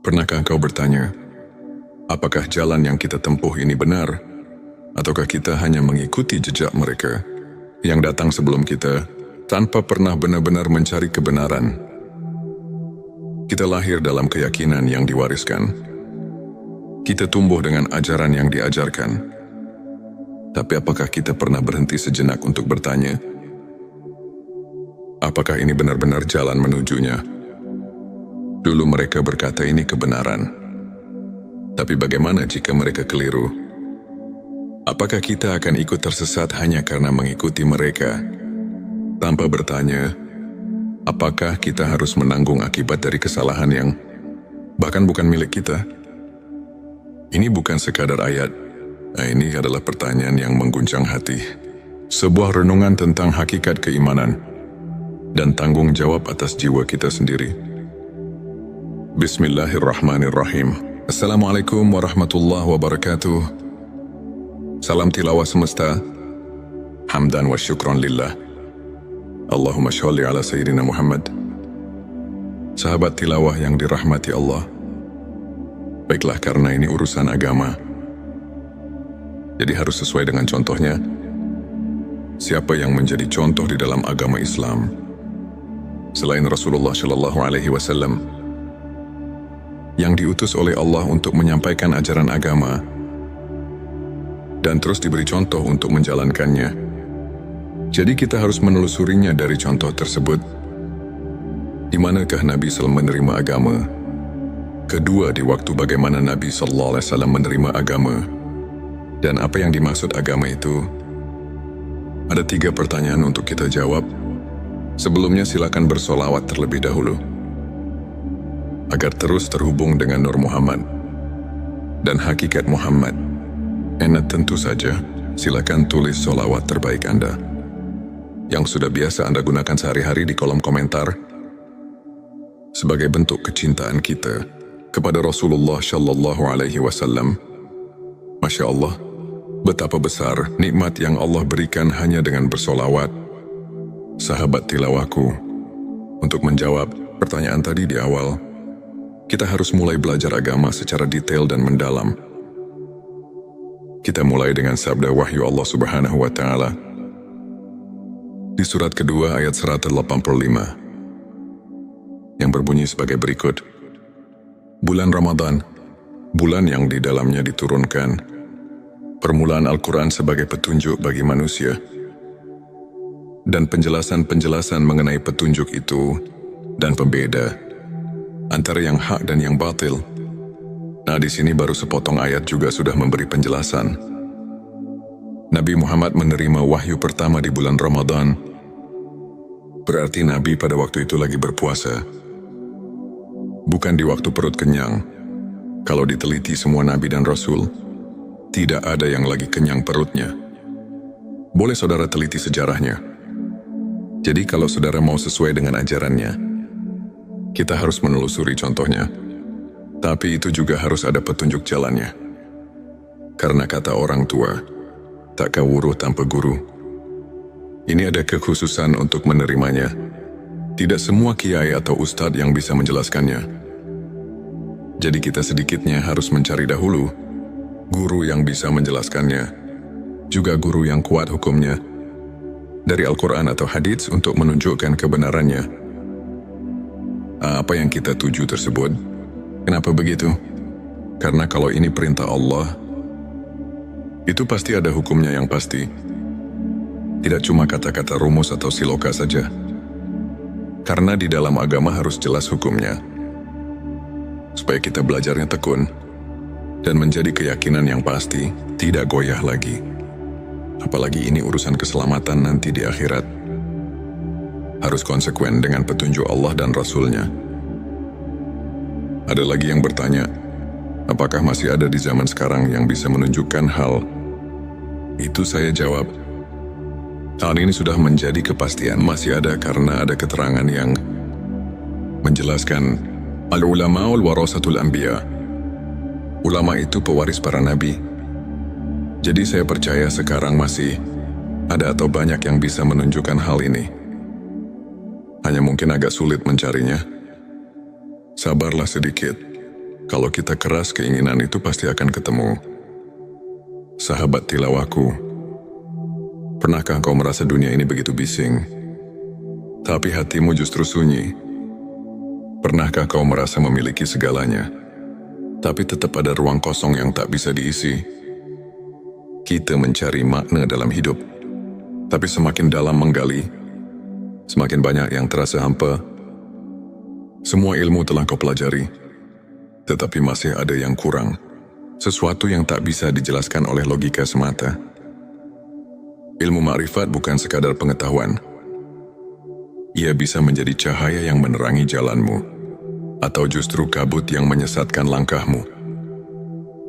Pernahkah kau bertanya, apakah jalan yang kita tempuh ini benar, ataukah kita hanya mengikuti jejak mereka yang datang sebelum kita tanpa pernah benar-benar mencari kebenaran? Kita lahir dalam keyakinan yang diwariskan. Kita tumbuh dengan ajaran yang diajarkan. Tapi apakah kita pernah berhenti sejenak untuk bertanya, apakah ini benar-benar jalan menujunya? Dulu mereka berkata ini kebenaran. Tapi bagaimana jika mereka keliru? Apakah kita akan ikut tersesat hanya karena mengikuti mereka, tanpa bertanya, apakah kita harus menanggung akibat dari kesalahan yang bahkan bukan milik kita? Ini bukan sekadar ayat. Ini adalah pertanyaan yang mengguncang hati. Sebuah renungan tentang hakikat keimanan dan tanggung jawab atas jiwa kita sendiri. Bismillahirrahmanirrahim. Assalamualaikum warahmatullahi wabarakatuh. Salam tilawah semesta. Hamdan wa syukran lillah. Allahumma sholli ala Sayyidina Muhammad. Sahabat tilawah yang dirahmati Allah. Baiklah, karena ini urusan agama, jadi harus sesuai dengan contohnya. Siapa yang menjadi contoh di dalam agama Islam selain Rasulullah Shallallahu Alaihi Wasallam yang diutus oleh Allah untuk menyampaikan ajaran agama dan terus diberi contoh untuk menjalankannya? Jadi kita harus menelusurinya dari contoh tersebut. Di manakah Nabi SAW menerima agama? Kedua, di waktu bagaimana Nabi SAW menerima agama? Dan apa yang dimaksud agama itu? Ada 3 pertanyaan untuk kita jawab. Sebelumnya silakan bersolawat terlebih dahulu, agar terus terhubung dengan Nur Muhammad dan hakikat Muhammad. Tentu saja, silakan tulis solawat terbaik Anda yang sudah biasa Anda gunakan sehari-hari di kolom komentar sebagai bentuk kecintaan kita kepada Rasulullah Shallallahu Alaihi Wasallam. Masya Allah, betapa besar nikmat yang Allah berikan hanya dengan bersolawat. Sahabat tilawahku, untuk menjawab pertanyaan tadi di awal, kita harus mulai belajar agama secara detail dan mendalam. Kita mulai dengan sabda wahyu Allah Subhanahu wa Ta'ala di surat kedua ayat 185 yang berbunyi sebagai berikut. Bulan Ramadan, bulan yang di dalamnya diturunkan permulaan Al-Quran sebagai petunjuk bagi manusia, dan penjelasan-penjelasan mengenai petunjuk itu dan pembeda antara yang hak dan yang batil. Nah, di sini baru sepotong ayat juga sudah memberi penjelasan. Nabi Muhammad menerima wahyu pertama di bulan Ramadan. Berarti Nabi pada waktu itu lagi berpuasa, bukan di waktu perut kenyang. Kalau diteliti semua Nabi dan Rasul, tidak ada yang lagi kenyang perutnya. Boleh saudara teliti sejarahnya. Jadi kalau saudara mau sesuai dengan ajarannya, kita harus menelusuri contohnya. Tapi itu juga harus ada petunjuk jalannya. Karena kata orang tua, tak kawuruh tanpa guru. Ini ada kekhususan untuk menerimanya. Tidak semua kiai atau ustadz yang bisa menjelaskannya. Jadi kita sedikitnya harus mencari dahulu guru yang bisa menjelaskannya, juga guru yang kuat hukumnya dari Al-Quran atau hadits untuk menunjukkan kebenarannya. Apa yang kita tuju tersebut? Kenapa begitu? Karena kalau ini perintah Allah, itu pasti ada hukumnya yang pasti. Tidak cuma kata-kata rumus atau siloka saja. Karena di dalam agama harus jelas hukumnya, supaya kita belajarnya tekun dan menjadi keyakinan yang pasti, tidak goyah lagi. Apalagi ini urusan keselamatan nanti di akhirat. Harus konsekuen dengan petunjuk Allah dan Rasul-Nya. Ada lagi yang bertanya, apakah masih ada di zaman sekarang yang bisa menunjukkan hal itu? Saya jawab, hal ini sudah menjadi kepastian. Masih ada karena ada keterangan yang menjelaskan al-ulama'ul warasatul anbiya. Ulama itu pewaris para nabi. Jadi saya percaya sekarang masih ada atau banyak yang bisa menunjukkan hal ini. Hanya mungkin agak sulit mencarinya. Sabarlah sedikit. Kalau kita keras, keinginan itu pasti akan ketemu. Sahabat tilawahku, pernahkah kau merasa dunia ini begitu bising, tapi hatimu justru sunyi? Pernahkah kau merasa memiliki segalanya, tapi tetap ada ruang kosong yang tak bisa diisi? Kita mencari makna dalam hidup, tapi semakin dalam menggali, semakin banyak yang terasa hampa. Semua ilmu telah kau pelajari, tetapi masih ada yang kurang, sesuatu yang tak bisa dijelaskan oleh logika semata. Ilmu makrifat bukan sekadar pengetahuan. Ia bisa menjadi cahaya yang menerangi jalanmu, atau justru kabut yang menyesatkan langkahmu.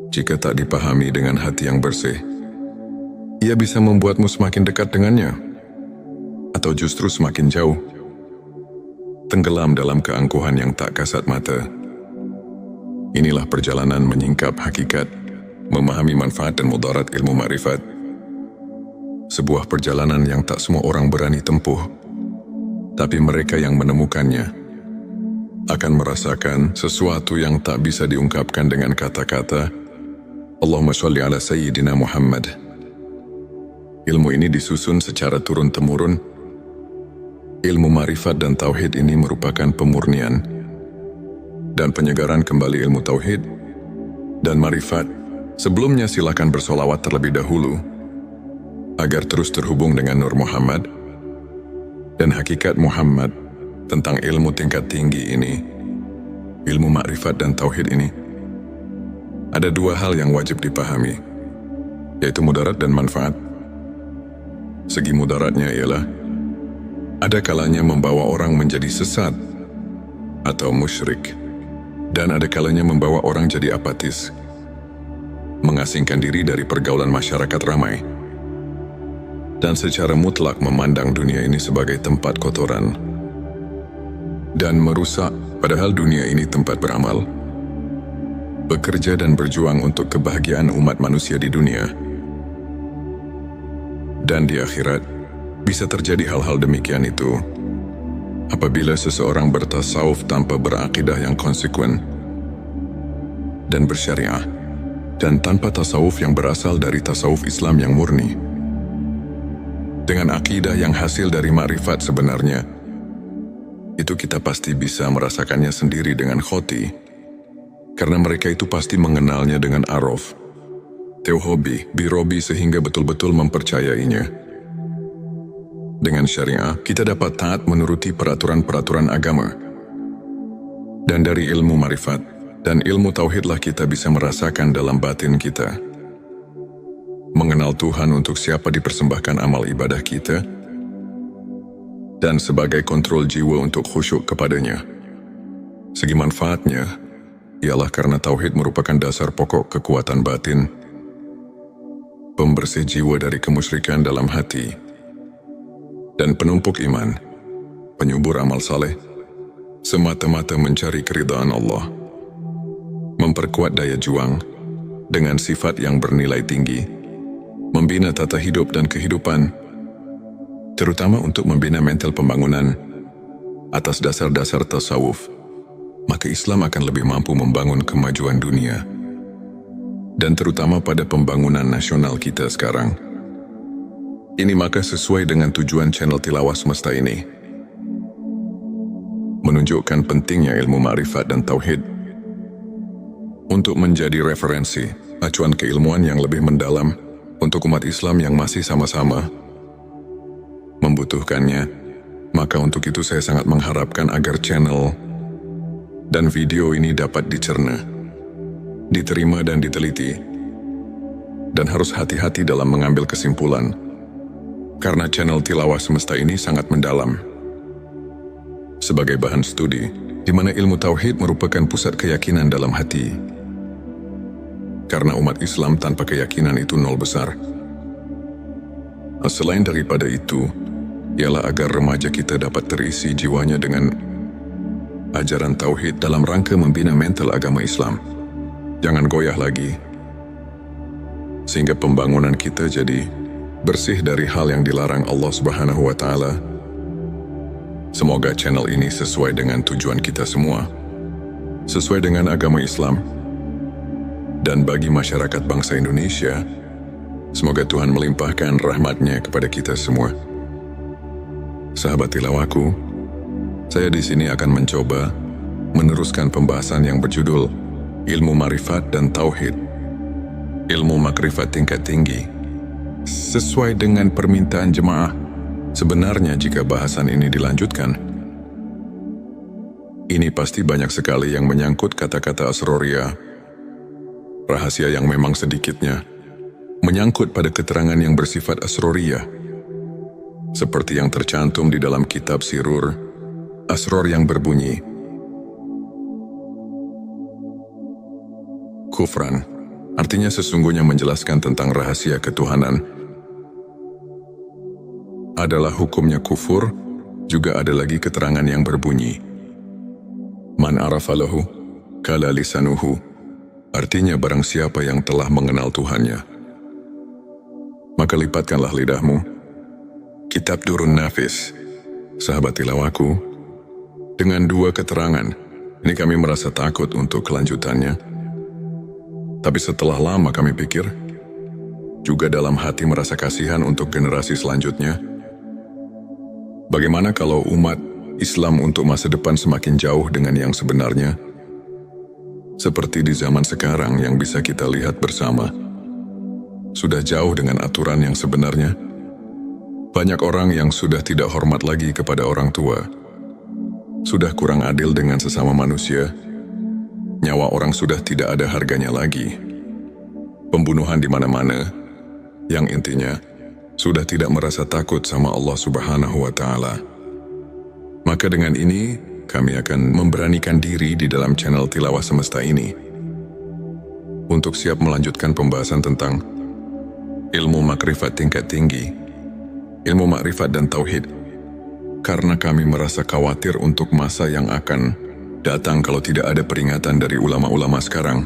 Jika tak dipahami dengan hati yang bersih, ia bisa membuatmu semakin dekat dengannya, atau justru semakin jauh, tenggelam dalam keangkuhan yang tak kasat mata. Inilah perjalanan menyingkap hakikat, memahami manfaat dan mudarat ilmu makrifat. Sebuah perjalanan yang tak semua orang berani tempuh, tapi mereka yang menemukannya akan merasakan sesuatu yang tak bisa diungkapkan dengan kata-kata. Allahumma sholli ala Sayyidina Muhammad. Ilmu ini disusun secara turun-temurun. Ilmu makrifat dan tauhid ini merupakan pemurnian dan penyegaran kembali ilmu tauhid dan makrifat. Sebelumnya silakan bersolawat terlebih dahulu agar terus terhubung dengan Nur Muhammad dan hakikat Muhammad tentang ilmu tingkat tinggi ini, ilmu makrifat dan tauhid ini. Ada dua hal yang wajib dipahami, yaitu mudarat dan manfaat. Segi mudaratnya ialah ada kalanya membawa orang menjadi sesat atau musyrik, dan ada kalanya membawa orang jadi apatis, mengasingkan diri dari pergaulan masyarakat ramai, dan secara mutlak memandang dunia ini sebagai tempat kotoran dan merusak, padahal dunia ini tempat beramal, bekerja dan berjuang untuk kebahagiaan umat manusia di dunia. Dan di akhirat, bisa terjadi hal-hal demikian itu apabila seseorang bertasawuf tanpa berakidah yang konsekuen dan bersyariah, dan tanpa tasawuf yang berasal dari tasawuf Islam yang murni. Dengan akidah yang hasil dari makrifat sebenarnya, itu kita pasti bisa merasakannya sendiri dengan khoti, karena mereka itu pasti mengenalnya dengan araf, tauhobi, birobi, sehingga betul-betul mempercayainya. Dengan syariah, kita dapat taat menuruti peraturan-peraturan agama. Dan dari ilmu marifat dan ilmu tauhidlah kita bisa merasakan dalam batin kita, mengenal Tuhan untuk siapa dipersembahkan amal ibadah kita, dan sebagai kontrol jiwa untuk khusyuk kepadanya. Segi manfaatnya ialah karena tauhid merupakan dasar pokok kekuatan batin, pembersih jiwa dari kemusyrikan dalam hati, dan penumpuk iman, penyubur amal saleh, semata-mata mencari keridhaan Allah, memperkuat daya juang dengan sifat yang bernilai tinggi, membina tata hidup dan kehidupan, terutama untuk membina mental pembangunan atas dasar-dasar tasawuf. Maka Islam akan lebih mampu membangun kemajuan dunia, dan terutama pada pembangunan nasional kita sekarang. Ini maka sesuai dengan tujuan channel Tilawah Semesta ini, menunjukkan pentingnya ilmu makrifat dan tauhid untuk menjadi referensi, acuan keilmuan yang lebih mendalam untuk umat Islam yang masih sama-sama membutuhkannya. Maka untuk itu saya sangat mengharapkan agar channel dan video ini dapat dicerna, diterima dan diteliti, dan harus hati-hati dalam mengambil kesimpulan, karena channel Tilawah Semesta ini sangat mendalam sebagai bahan studi, di mana ilmu tauhid merupakan pusat keyakinan dalam hati. Karena umat Islam tanpa keyakinan itu nol besar. Selain daripada itu, ialah agar remaja kita dapat terisi jiwanya dengan ajaran tauhid dalam rangka membina mental agama Islam. Jangan goyah lagi, sehingga pembangunan kita jadi bersih dari hal yang dilarang Allah Subhanahu wa Ta'ala. Semoga channel ini sesuai dengan tujuan kita semua, sesuai dengan agama Islam, dan bagi masyarakat bangsa Indonesia. Semoga Tuhan melimpahkan rahmat-Nya kepada kita semua. Sahabat tilawahku, saya di sini akan mencoba meneruskan pembahasan yang berjudul Ilmu Ma'rifat dan Tauhid. Ilmu makrifat tingkat tinggi. Sesuai dengan permintaan jemaah, sebenarnya jika bahasan ini dilanjutkan, ini pasti banyak sekali yang menyangkut kata-kata asroria, rahasia yang memang sedikitnya menyangkut pada keterangan yang bersifat asroria, seperti yang tercantum di dalam kitab Sirur, asror yang berbunyi, kufran, artinya sesungguhnya menjelaskan tentang rahasia ketuhanan, adalah hukumnya kufur. Juga ada lagi keterangan yang berbunyi, man arafalahu kala lisanuhu, artinya barang siapa yang telah mengenal Tuhannya, maka lipatkanlah lidahmu. Kitab Durun Nafis. Sahabat tilawahku, dengan dua keterangan ini kami merasa takut untuk kelanjutannya. Tapi setelah lama kami pikir, juga dalam hati merasa kasihan untuk generasi selanjutnya. Bagaimana kalau umat Islam untuk masa depan semakin jauh dengan yang sebenarnya? Seperti di zaman sekarang yang bisa kita lihat bersama, sudah jauh dengan aturan yang sebenarnya. Banyak orang yang sudah tidak hormat lagi kepada orang tua, sudah kurang adil dengan sesama manusia, nyawa orang sudah tidak ada harganya lagi, pembunuhan di mana-mana, yang intinya sudah tidak merasa takut sama Allah Subhanahu wa Ta'ala. Maka dengan ini, kami akan memberanikan diri di dalam channel Tilawah Semesta ini untuk siap melanjutkan pembahasan tentang ilmu makrifat tingkat tinggi, ilmu makrifat dan tauhid, karena kami merasa khawatir untuk masa yang akan datang kalau tidak ada peringatan dari ulama-ulama sekarang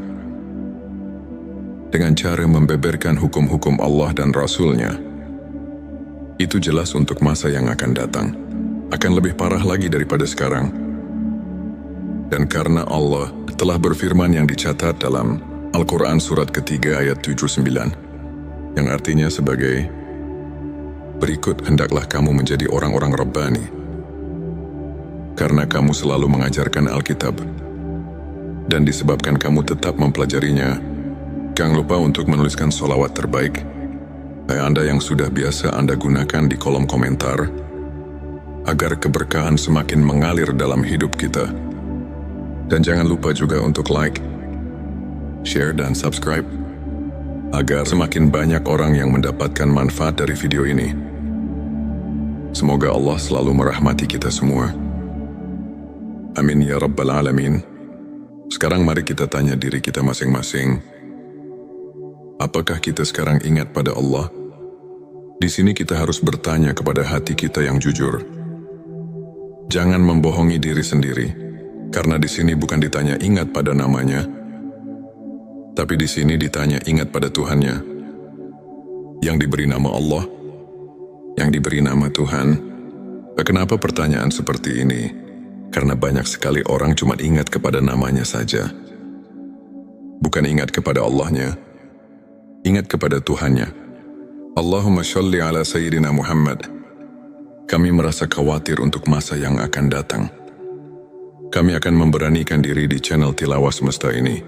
dengan cara membeberkan hukum-hukum Allah dan Rasul-Nya. Itu jelas untuk masa yang akan datang akan lebih parah lagi daripada sekarang. Dan karena Allah telah berfirman yang dicatat dalam Al-Quran surat ketiga ayat 79, yang artinya sebagai berikut, hendaklah kamu menjadi orang-orang Rabbani, karena kamu selalu mengajarkan Alkitab, dan disebabkan kamu tetap mempelajarinya, jangan lupa untuk menuliskan sholawat terbaik Anda yang sudah biasa Anda gunakan di kolom komentar, agar keberkahan semakin mengalir dalam hidup kita. Dan jangan lupa juga untuk like, share dan subscribe, agar semakin banyak orang yang mendapatkan manfaat dari video ini. Semoga Allah selalu merahmati kita semua. Amin ya Rabbal Alamin. Sekarang mari kita tanya diri kita masing-masing, apakah kita sekarang ingat pada Allah? Di sini kita harus bertanya kepada hati kita yang jujur. Jangan membohongi diri sendiri, karena di sini bukan ditanya ingat pada namanya, tapi di sini ditanya ingat pada Tuhannya, yang diberi nama Allah, yang diberi nama Tuhan. Kenapa pertanyaan seperti ini? Karena banyak sekali orang cuma ingat kepada namanya saja, bukan ingat kepada Allahnya, ingat kepada Tuhannya. Allahumma sholli ala Sayyidina Muhammad. Kami merasa khawatir untuk masa yang akan datang. Kami akan memberanikan diri di channel Tilawah Semesta ini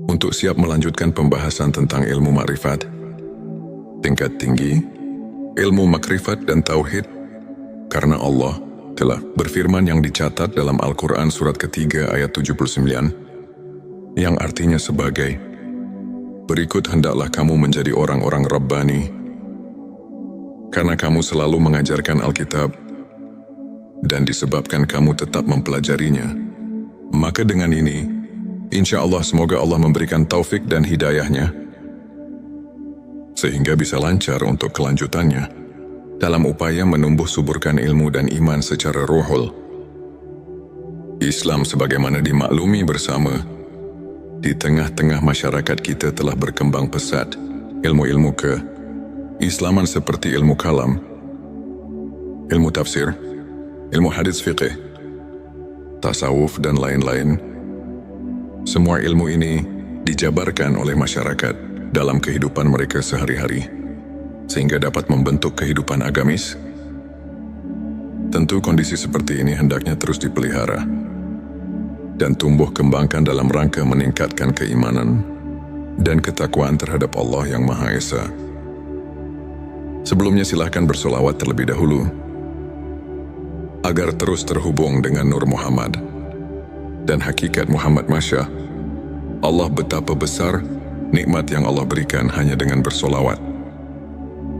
untuk siap melanjutkan pembahasan tentang ilmu makrifat tingkat tinggi, ilmu makrifat dan tauhid, karena Allah telah berfirman yang dicatat dalam Al-Quran surat ketiga ayat 79, yang artinya sebagai berikut, hendaklah kamu menjadi orang-orang Rabbani, karena kamu selalu mengajarkan Alkitab, dan disebabkan kamu tetap mempelajarinya. Maka dengan ini, insya Allah semoga Allah memberikan taufik dan hidayahnya, sehingga bisa lancar untuk kelanjutannya, dalam upaya menumbuh suburkan ilmu dan iman secara ruhul. Islam sebagaimana dimaklumi bersama, di tengah-tengah masyarakat kita telah berkembang pesat ilmu-ilmu keislaman seperti ilmu kalam, ilmu tafsir, ilmu hadis fiqih, tasawuf dan lain-lain. Semua ilmu ini dijabarkan oleh masyarakat dalam kehidupan mereka sehari-hari, sehingga dapat membentuk kehidupan agamis. Tentu kondisi seperti ini hendaknya terus dipelihara dan tumbuh kembangkan dalam rangka meningkatkan keimanan dan ketakwaan terhadap Allah yang Maha Esa. Sebelumnya silahkan bersolawat terlebih dahulu, agar terus terhubung dengan Nur Muhammad dan hakikat Muhammad. Masya Allah, betapa besar nikmat yang Allah berikan hanya dengan bersolawat.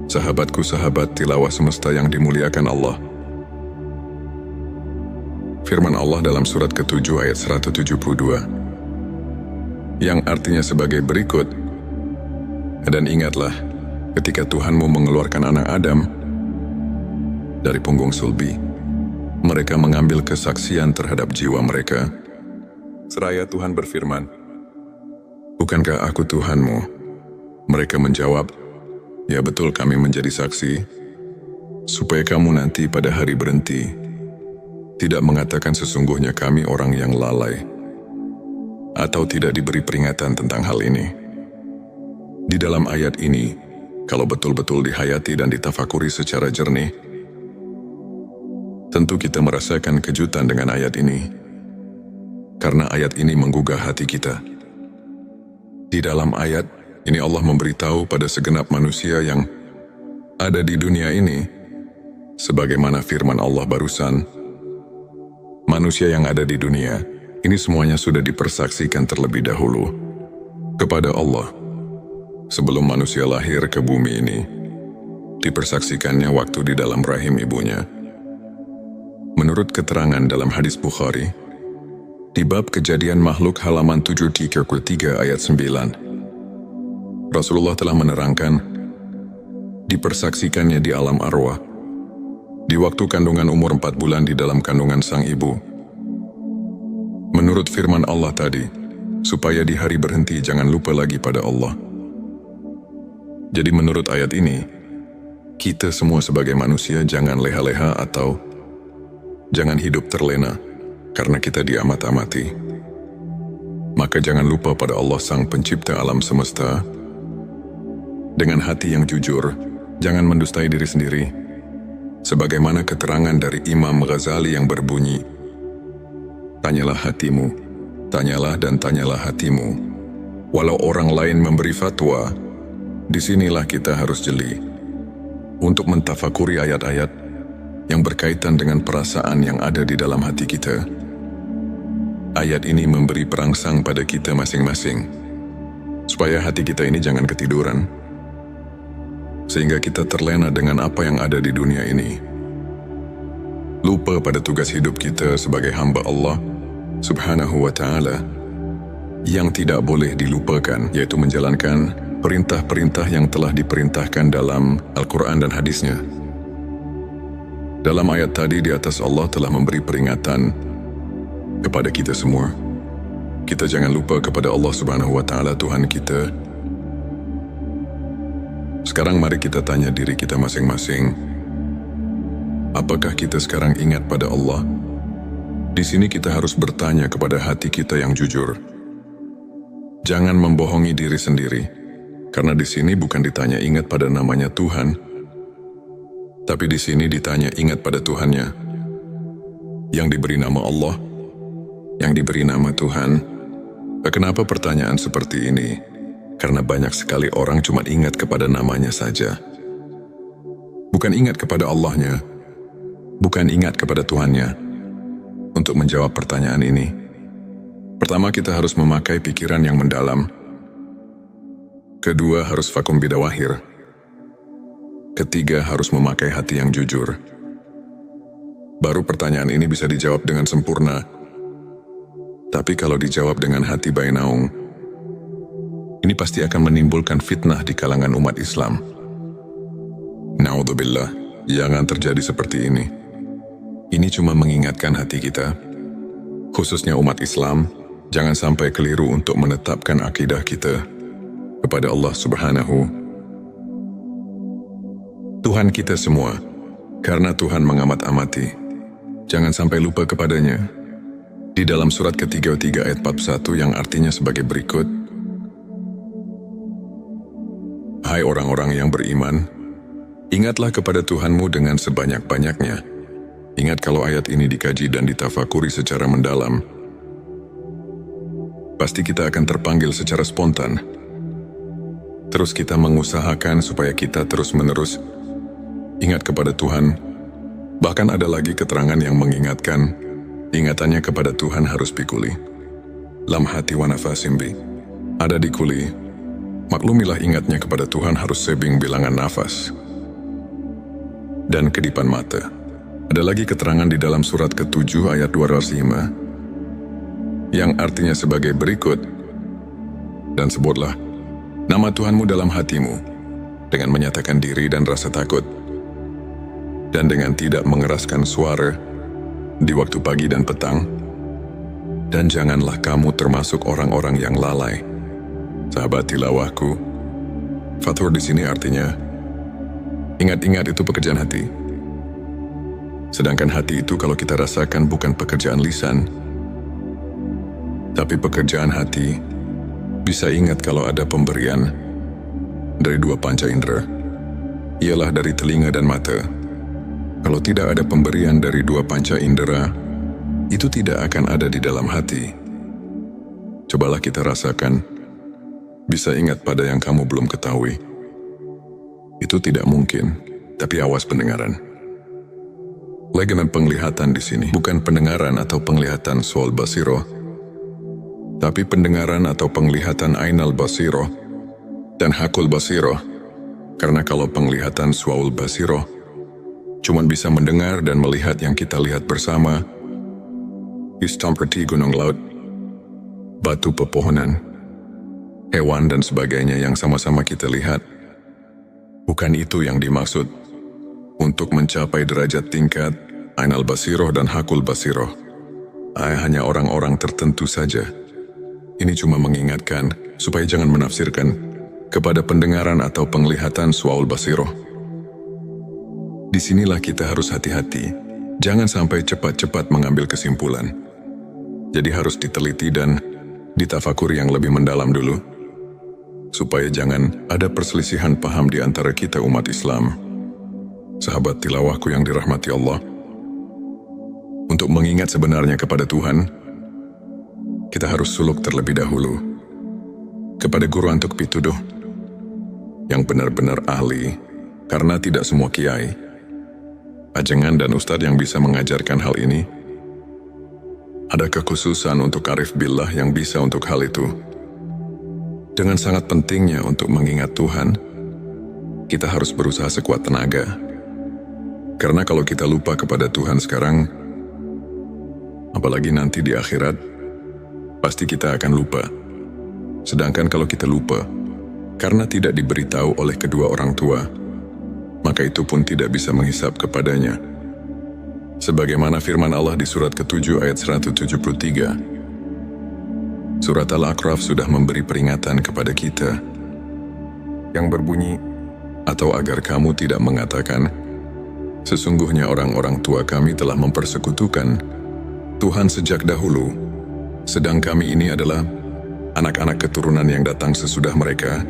Sahabatku, sahabat tilawah semesta yang dimuliakan Allah, firman Allah dalam surat ke-7 ayat 172 yang artinya sebagai berikut, dan ingatlah ketika Tuhanmu mengeluarkan anak Adam dari punggung sulbi, mereka mengambil kesaksian terhadap jiwa mereka. Seraya Tuhan berfirman, "Bukankah aku Tuhanmu?" Mereka menjawab, "Ya betul, kami menjadi saksi, supaya kamu nanti pada hari berhenti tidak mengatakan sesungguhnya kami orang yang lalai, atau tidak diberi peringatan tentang hal ini." Di dalam ayat ini, kalau betul-betul dihayati dan ditafakuri secara jernih, tentu kita merasakan kejutan dengan ayat ini, karena ayat ini menggugah hati kita. Di dalam ayat ini Allah memberitahu pada segenap manusia yang ada di dunia ini, sebagaimana firman Allah barusan, manusia yang ada di dunia ini semuanya sudah dipersaksikan terlebih dahulu kepada Allah. Sebelum manusia lahir ke bumi ini, dipersaksikannya waktu di dalam rahim ibunya. Menurut keterangan dalam hadis Bukhari, di bab kejadian makhluk halaman 733 ayat 9, Rasulullah telah menerangkan, dipersaksikannya di alam arwah, di waktu kandungan umur 4 bulan di dalam kandungan sang ibu. Menurut firman Allah tadi, supaya di hari berhenti jangan lupa lagi pada Allah. Jadi menurut ayat ini, kita semua sebagai manusia jangan leha-leha atau jangan hidup terlena karena kita diamat-amati. Maka jangan lupa pada Allah sang pencipta alam semesta. Dengan hati yang jujur, jangan mendustai diri sendiri. Sebagaimana keterangan dari Imam Ghazali yang berbunyi, tanyalah hatimu, tanyalah dan tanyalah hatimu. Walau orang lain memberi fatwa, disinilah kita harus jeli untuk mentafakuri ayat-ayat yang berkaitan dengan perasaan yang ada di dalam hati kita. Ayat ini memberi perangsang pada kita masing-masing, supaya hati kita ini jangan ketiduran, sehingga kita terlena dengan apa yang ada di dunia ini. Lupa pada tugas hidup kita sebagai hamba Allah Subhanahu wa Ta'ala, yang tidak boleh dilupakan, yaitu menjalankan perintah-perintah yang telah diperintahkan dalam Al-Quran dan hadisnya. Dalam ayat tadi di atas, Allah telah memberi peringatan kepada kita semua. Kita jangan lupa kepada Allah Subhanahu wa Ta'ala, Tuhan kita. Sekarang mari kita tanya diri kita masing-masing, apakah kita sekarang ingat pada Allah? Di sini kita harus bertanya kepada hati kita yang jujur. Jangan membohongi diri sendiri, karena di sini bukan ditanya ingat pada namanya Tuhan, tapi di sini ditanya ingat pada Tuhannya, yang diberi nama Allah, yang diberi nama Tuhan. Kenapa pertanyaan seperti ini? Karena banyak sekali orang cuma ingat kepada namanya saja, bukan ingat kepada Allahnya, bukan ingat kepada Tuhannya. Untuk menjawab pertanyaan ini, pertama kita harus memakai pikiran yang mendalam. Kedua, harus vakum bidawahir. Ketiga, harus memakai hati yang jujur. Baru pertanyaan ini bisa dijawab dengan sempurna. Tapi kalau dijawab dengan hati bainaung, ini pasti akan menimbulkan fitnah di kalangan umat Islam. Naudzubillah, jangan terjadi seperti ini. Ini cuma mengingatkan hati kita, khususnya umat Islam, jangan sampai keliru untuk menetapkan akidah kita kepada Allah Subhanahu Tuhan kita semua, karena Tuhan mengamat-amati. Jangan sampai lupa kepadanya. Di dalam surat ke-33 ayat 41 yang artinya sebagai berikut, Hai orang-orang yang beriman, ingatlah kepada Tuhanmu dengan sebanyak-banyaknya. Ingat kalau ayat ini dikaji dan ditafakuri secara mendalam, pasti kita akan terpanggil secara spontan. Terus kita mengusahakan supaya kita terus-menerus ingat kepada Tuhan. Bahkan ada lagi keterangan yang mengingatkan, ingatannya kepada Tuhan harus pikuli. Lam hati wa nafasimbi. Ada di kuli. Maklumilah ingatnya kepada Tuhan harus sebing bilangan nafas. Dan kedipan mata. Ada lagi keterangan di dalam surat ke-7 ayat 205 yang artinya sebagai berikut. Dan sebutlah nama Tuhanmu dalam hatimu dengan menyatakan diri dan rasa takut, dan dengan tidak mengeraskan suara di waktu pagi dan petang, dan janganlah kamu termasuk orang-orang yang lalai. Sahabat tilawahku, fathur di sini artinya ingat-ingat itu pekerjaan hati. Sedangkan hati itu kalau kita rasakan bukan pekerjaan lisan, tapi pekerjaan hati bisa ingat kalau ada pemberian dari dua panca indera, ialah dari telinga dan mata. Kalau tidak ada pemberian dari dua panca indera, itu tidak akan ada di dalam hati. Cobalah kita rasakan, bisa ingat pada yang kamu belum ketahui. Itu tidak mungkin, tapi awas pendengaran. Legenan penglihatan di sini bukan pendengaran atau penglihatan soal basiro, tapi pendengaran atau penglihatan ainal basiro dan hakul basiro. Karena kalau penglihatan suaul basiro cuman bisa mendengar dan melihat yang kita lihat bersama, seperti gunung laut, batu pepohonan, hewan dan sebagainya yang sama-sama kita lihat. Bukan itu yang dimaksud. Untuk mencapai derajat tingkat ainal basiroh dan hakul basiroh, hanya orang-orang tertentu saja. Ini cuma mengingatkan supaya jangan menafsirkan kepada pendengaran atau penglihatan suaul basiroh. Disinilah kita harus hati-hati, jangan sampai cepat-cepat mengambil kesimpulan. Jadi harus diteliti dan ditafakuri yang lebih mendalam dulu, supaya jangan ada perselisihan paham di antara kita umat Islam. Sahabat tilawahku yang dirahmati Allah, untuk mengingat sebenarnya kepada Tuhan, kita harus suluk terlebih dahulu kepada guru antuk pituduh yang benar-benar ahli, karena tidak semua kiai, ajengan dan ustadz yang bisa mengajarkan hal ini. Ada kekhususan untuk arif billah yang bisa untuk hal itu. Dengan sangat pentingnya untuk mengingat Tuhan, kita harus berusaha sekuat tenaga. Karena kalau kita lupa kepada Tuhan sekarang, apalagi nanti di akhirat, pasti kita akan lupa. Sedangkan kalau kita lupa, karena tidak diberitahu oleh kedua orang tua, maka itu pun tidak bisa menghisap kepadanya. Sebagaimana firman Allah di surat ke-7 ayat 173. Surat Al-A'raf sudah memberi peringatan kepada kita yang berbunyi, atau agar kamu tidak mengatakan, sesungguhnya orang-orang tua kami telah mempersekutukan Tuhan sejak dahulu, sedang kami ini adalah anak-anak keturunan yang datang sesudah mereka.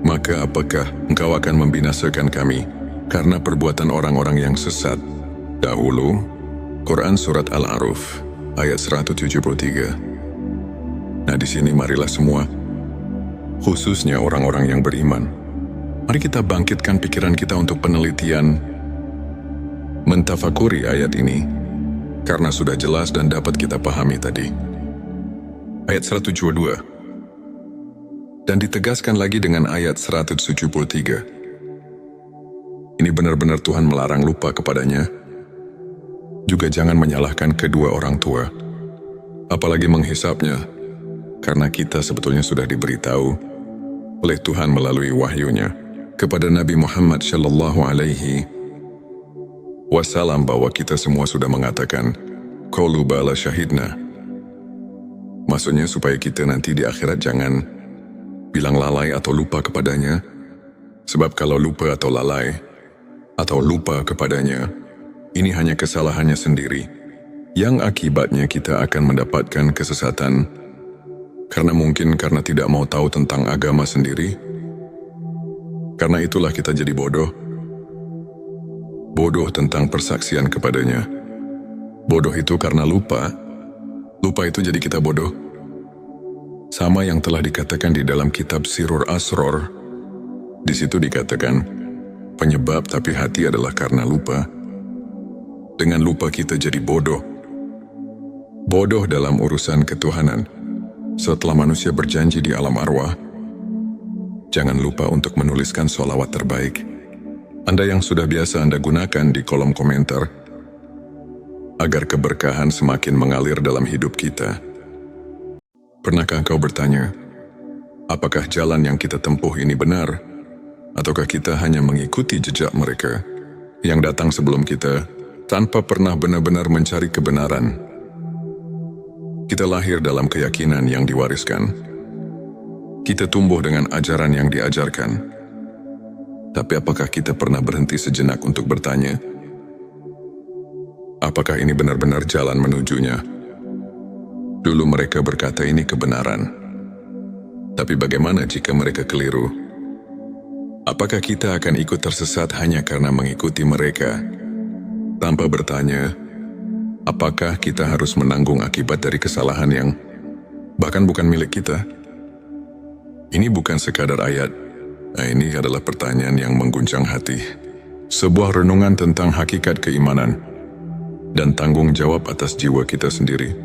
Maka apakah engkau akan membinasakan kami karena perbuatan orang-orang yang sesat dahulu? Quran Surat Al-A'raf ayat 173. Nah di sini marilah semua, khususnya orang-orang yang beriman, mari kita bangkitkan pikiran kita untuk penelitian, mentafakuri ayat ini, karena sudah jelas dan dapat kita pahami tadi. Ayat 172. Dan ditegaskan lagi dengan ayat 173. Ini benar-benar Tuhan melarang lupa kepadanya. Juga jangan menyalahkan kedua orang tua, apalagi menghisapnya, karena kita sebetulnya sudah diberitahu oleh Tuhan melalui wahyunya kepada Nabi Muhammad Shallallahu Alaihi Wasallam bahwa kita semua sudah mengatakan qaulu bala syahidna. Maksudnya supaya kita nanti di akhirat jangan bilang lalai atau lupa kepadanya, sebab kalau lupa atau lalai atau lupa kepadanya, ini hanya kesalahannya sendiri, yang akibatnya kita akan mendapatkan kesesatan, karena mungkin karena tidak mau tahu tentang agama sendiri, Karena itulah kita jadi bodoh. Bodoh tentang persaksian kepadanya. Bodoh itu karena lupa. Lupa itu jadi kita bodoh. Sama yang telah dikatakan di dalam kitab Sirur Asror. Di situ dikatakan, penyebab tapi hati adalah karena lupa. Dengan lupa kita jadi bodoh. Bodoh dalam urusan ketuhanan. Setelah manusia berjanji di alam arwah, jangan lupa untuk menuliskan sholawat terbaik. Anda yang sudah biasa Anda gunakan di kolom komentar, agar keberkahan semakin mengalir dalam hidup kita. Pernahkah engkau bertanya, apakah jalan yang kita tempuh ini benar, ataukah kita hanya mengikuti jejak mereka yang datang sebelum kita tanpa pernah benar-benar mencari kebenaran? Kita lahir dalam keyakinan yang diwariskan. Kita tumbuh dengan ajaran yang diajarkan. Tapi apakah kita pernah berhenti sejenak untuk bertanya, apakah ini benar-benar jalan menujunya? Dulu mereka berkata ini kebenaran. Tapi bagaimana jika mereka keliru? Apakah kita akan ikut tersesat hanya karena mengikuti mereka? Tanpa bertanya, apakah kita harus menanggung akibat dari kesalahan yang bahkan bukan milik kita? Ini bukan sekadar ayat. Ini adalah pertanyaan yang mengguncang hati. Sebuah renungan tentang hakikat keimanan dan tanggung jawab atas jiwa kita sendiri.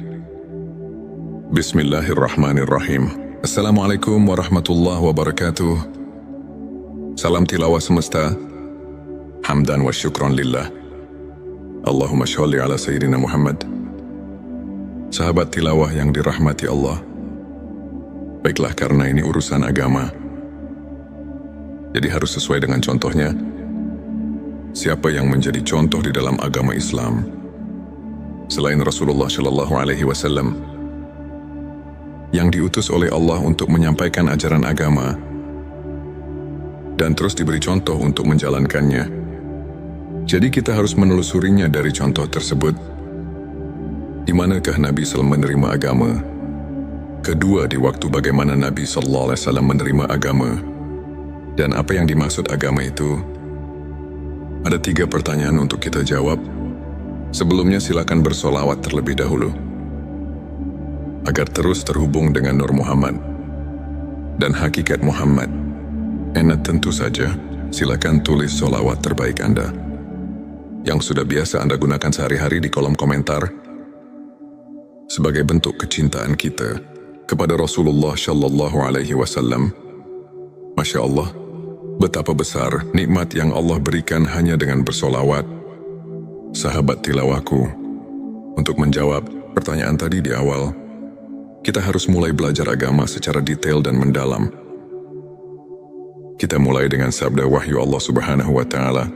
Bismillahirrahmanirrahim. Assalamualaikum warahmatullahi wabarakatuh. Salam tilawah semesta. Hamdan wa syukron lillah. Allahumma sholli ala Sayyidina Muhammad. Sahabat tilawah yang dirahmati Allah. Baiklah, karena ini urusan agama, jadi harus sesuai dengan contohnya. Siapa yang menjadi contoh di dalam agama Islam selain Rasulullah Shallallahu Alaihi Wasallam yang diutus oleh Allah untuk menyampaikan ajaran agama dan terus diberi contoh untuk menjalankannya? Jadi kita harus menelusurinya dari contoh tersebut. Di manakah Nabi SAW menerima agama? Kedua, di waktu bagaimana Nabi SAW menerima agama? Dan apa yang dimaksud agama itu? Ada 3 pertanyaan untuk kita jawab. Sebelumnya silakan bersolawat terlebih dahulu, agar terus terhubung dengan Nur Muhammad dan hakikat Muhammad. Tentu saja, silakan tulis solawat terbaik Anda yang sudah biasa Anda gunakan sehari-hari di kolom komentar sebagai bentuk kecintaan kita kepada Rasulullah Shallallahu Alaihi Wasallam. Masya Allah, betapa besar nikmat yang Allah berikan hanya dengan bersolawat. Sahabat tilawahku, untuk menjawab pertanyaan tadi di awal, kita harus mulai belajar agama secara detail dan mendalam. Kita mulai dengan sabda wahyu Allah Subhanahu wa Ta'ala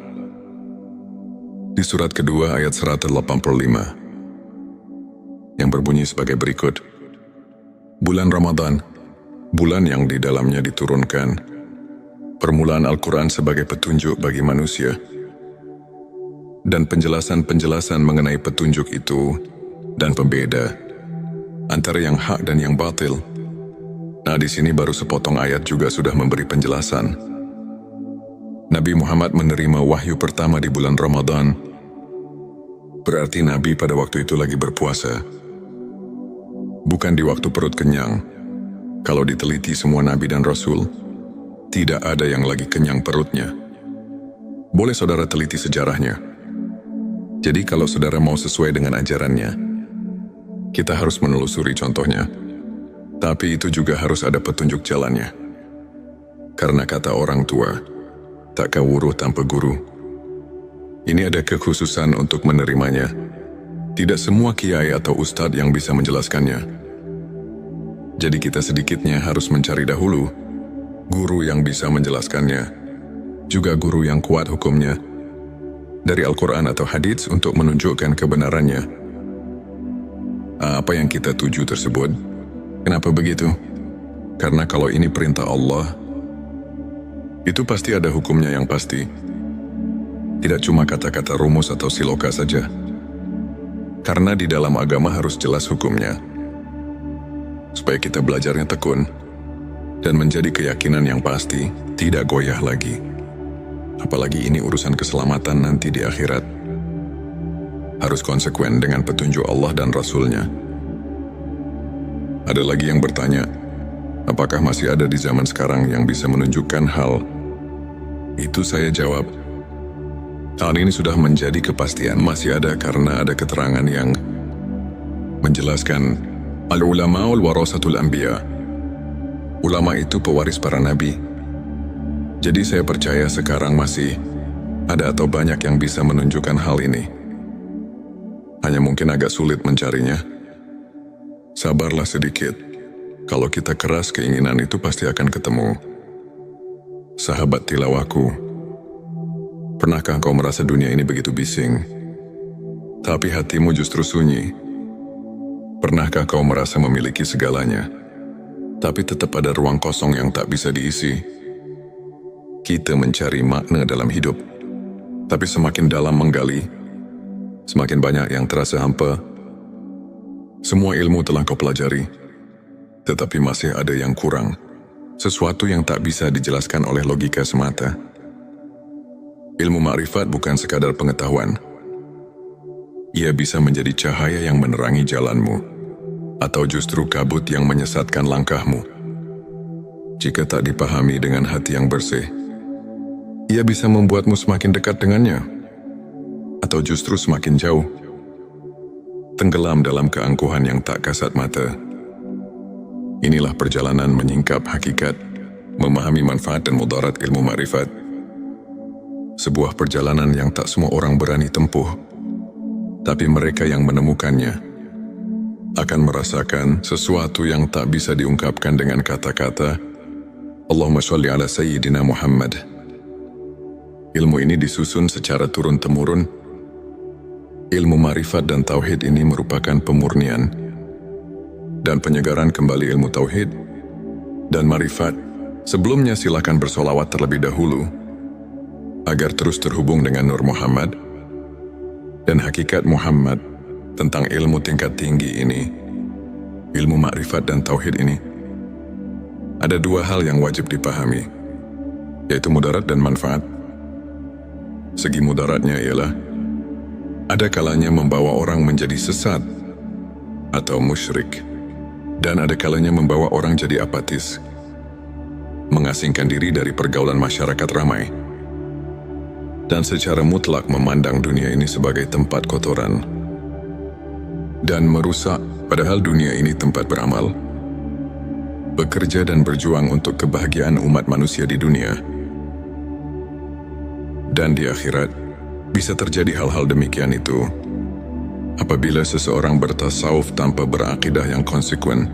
di surat kedua ayat 185 yang berbunyi sebagai berikut. Bulan Ramadan, bulan yang di dalamnya diturunkan permulaan Al-Quran sebagai petunjuk bagi manusia, dan penjelasan-penjelasan mengenai petunjuk itu dan pembeda antara yang hak dan yang batil. Nah, di sini baru sepotong ayat juga sudah memberi penjelasan. Nabi Muhammad menerima wahyu pertama di bulan Ramadan. Berarti Nabi pada waktu itu lagi berpuasa, bukan di waktu perut kenyang. Kalau diteliti semua Nabi dan Rasul, tidak ada yang lagi kenyang perutnya. Boleh saudara teliti sejarahnya. Jadi kalau saudara mau sesuai dengan ajarannya, kita harus menelusuri contohnya. Tapi itu juga harus ada petunjuk jalannya. Karena kata orang tua, tak kawuruh tanpa guru. Ini ada kekhususan untuk menerimanya. Tidak semua kiai atau ustadz yang bisa menjelaskannya. Jadi kita sedikitnya harus mencari dahulu guru yang bisa menjelaskannya, juga guru yang kuat hukumnya dari Al-Quran atau hadits untuk menunjukkan kebenarannya. Apa yang kita tuju tersebut? Kenapa begitu? Karena kalau ini perintah Allah, itu pasti ada hukumnya yang pasti. Tidak cuma kata-kata rumus atau siloka saja. Karena di dalam agama harus jelas hukumnya. Supaya kita belajarnya tekun, dan menjadi keyakinan yang pasti, tidak goyah lagi. Apalagi ini urusan keselamatan nanti di akhirat. Harus konsekuen dengan petunjuk Allah dan Rasul-Nya. Ada lagi yang bertanya, apakah masih ada di zaman sekarang yang bisa menunjukkan hal itu? Saya jawab, hal ini sudah menjadi kepastian. Masih ada karena ada keterangan yang menjelaskan al-ulama'ul warasatul anbiya. Ulama itu pewaris para nabi. Jadi saya percaya sekarang masih ada atau banyak yang bisa menunjukkan hal ini. Hanya mungkin agak sulit mencarinya. Sabarlah sedikit. Kalau kita keras keinginan itu pasti akan ketemu. Sahabat tilawahku, pernahkah kau merasa dunia ini begitu bising, tapi hatimu justru sunyi? Pernahkah kau merasa memiliki segalanya, tapi tetap ada ruang kosong yang tak bisa diisi? Kita mencari makna dalam hidup, tapi semakin dalam menggali, semakin banyak yang terasa hampa. Semua ilmu telah kau pelajari, tetapi masih ada yang kurang. Sesuatu yang tak bisa dijelaskan oleh logika semata. Ilmu ma'rifat bukan sekadar pengetahuan. Ia bisa menjadi cahaya yang menerangi jalanmu, atau justru kabut yang menyesatkan langkahmu. Jika tak dipahami dengan hati yang bersih, ia bisa membuatmu semakin dekat dengannya, atau justru semakin jauh, tenggelam dalam keangkuhan yang tak kasat mata. Inilah perjalanan menyingkap hakikat, memahami manfaat dan mudarat ilmu ma'rifat. Sebuah perjalanan yang tak semua orang berani tempuh, tapi mereka yang menemukannya akan merasakan sesuatu yang tak bisa diungkapkan dengan kata-kata. Allahumma sholli ala Sayyidina Muhammad. Ilmu ini disusun secara turun-temurun. Ilmu ma'rifat dan tauhid ini merupakan pemurnian dan penyegaran kembali ilmu tauhid dan ma'rifat. Sebelumnya silakan bersolawat terlebih dahulu agar terus terhubung dengan Nur Muhammad dan hakikat Muhammad tentang ilmu tingkat tinggi ini, ilmu ma'rifat dan tauhid ini. Ada dua hal yang wajib dipahami, yaitu mudarat dan manfaat. Segi mudaratnya ialah ada kalanya membawa orang menjadi sesat atau musyrik, dan ada kalanya membawa orang jadi apatis, mengasingkan diri dari pergaulan masyarakat ramai, dan secara mutlak memandang dunia ini sebagai tempat kotoran dan merusak, padahal dunia ini tempat beramal, bekerja dan berjuang untuk kebahagiaan umat manusia di dunia. Dan di akhirat, bisa terjadi hal-hal demikian itu apabila seseorang bertasawuf tanpa berakidah yang konsekuen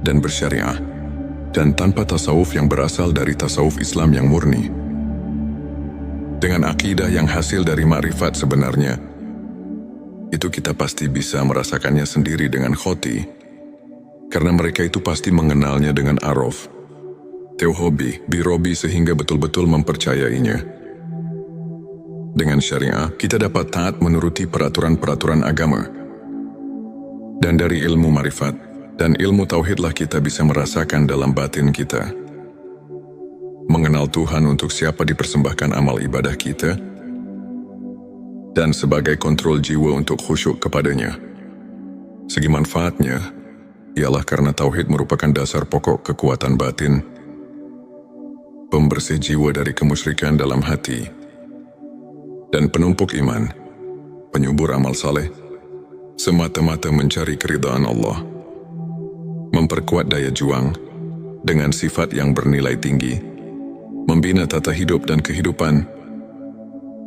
dan bersyariah, dan tanpa tasawuf yang berasal dari tasawuf Islam yang murni. Dengan akidah yang hasil dari ma'rifat sebenarnya, itu kita pasti bisa merasakannya sendiri dengan khoti, karena mereka itu pasti mengenalnya dengan araf, tauhobi, birobi, sehingga betul-betul mempercayainya. Dengan syariah, kita dapat taat menuruti peraturan-peraturan agama. Dan dari ilmu ma'rifat dan ilmu tauhidlah kita bisa merasakan dalam batin kita, mengenal Tuhan untuk siapa dipersembahkan amal ibadah kita, dan sebagai kontrol jiwa untuk khusyuk kepadanya. Segi manfaatnya ialah karena tauhid merupakan dasar pokok kekuatan batin, pembersih jiwa dari kemusyrikan dalam hati, dan penumpuk iman, penyubur amal saleh, semata-mata mencari keridhaan Allah, memperkuat daya juang dengan sifat yang bernilai tinggi, membina tata hidup dan kehidupan,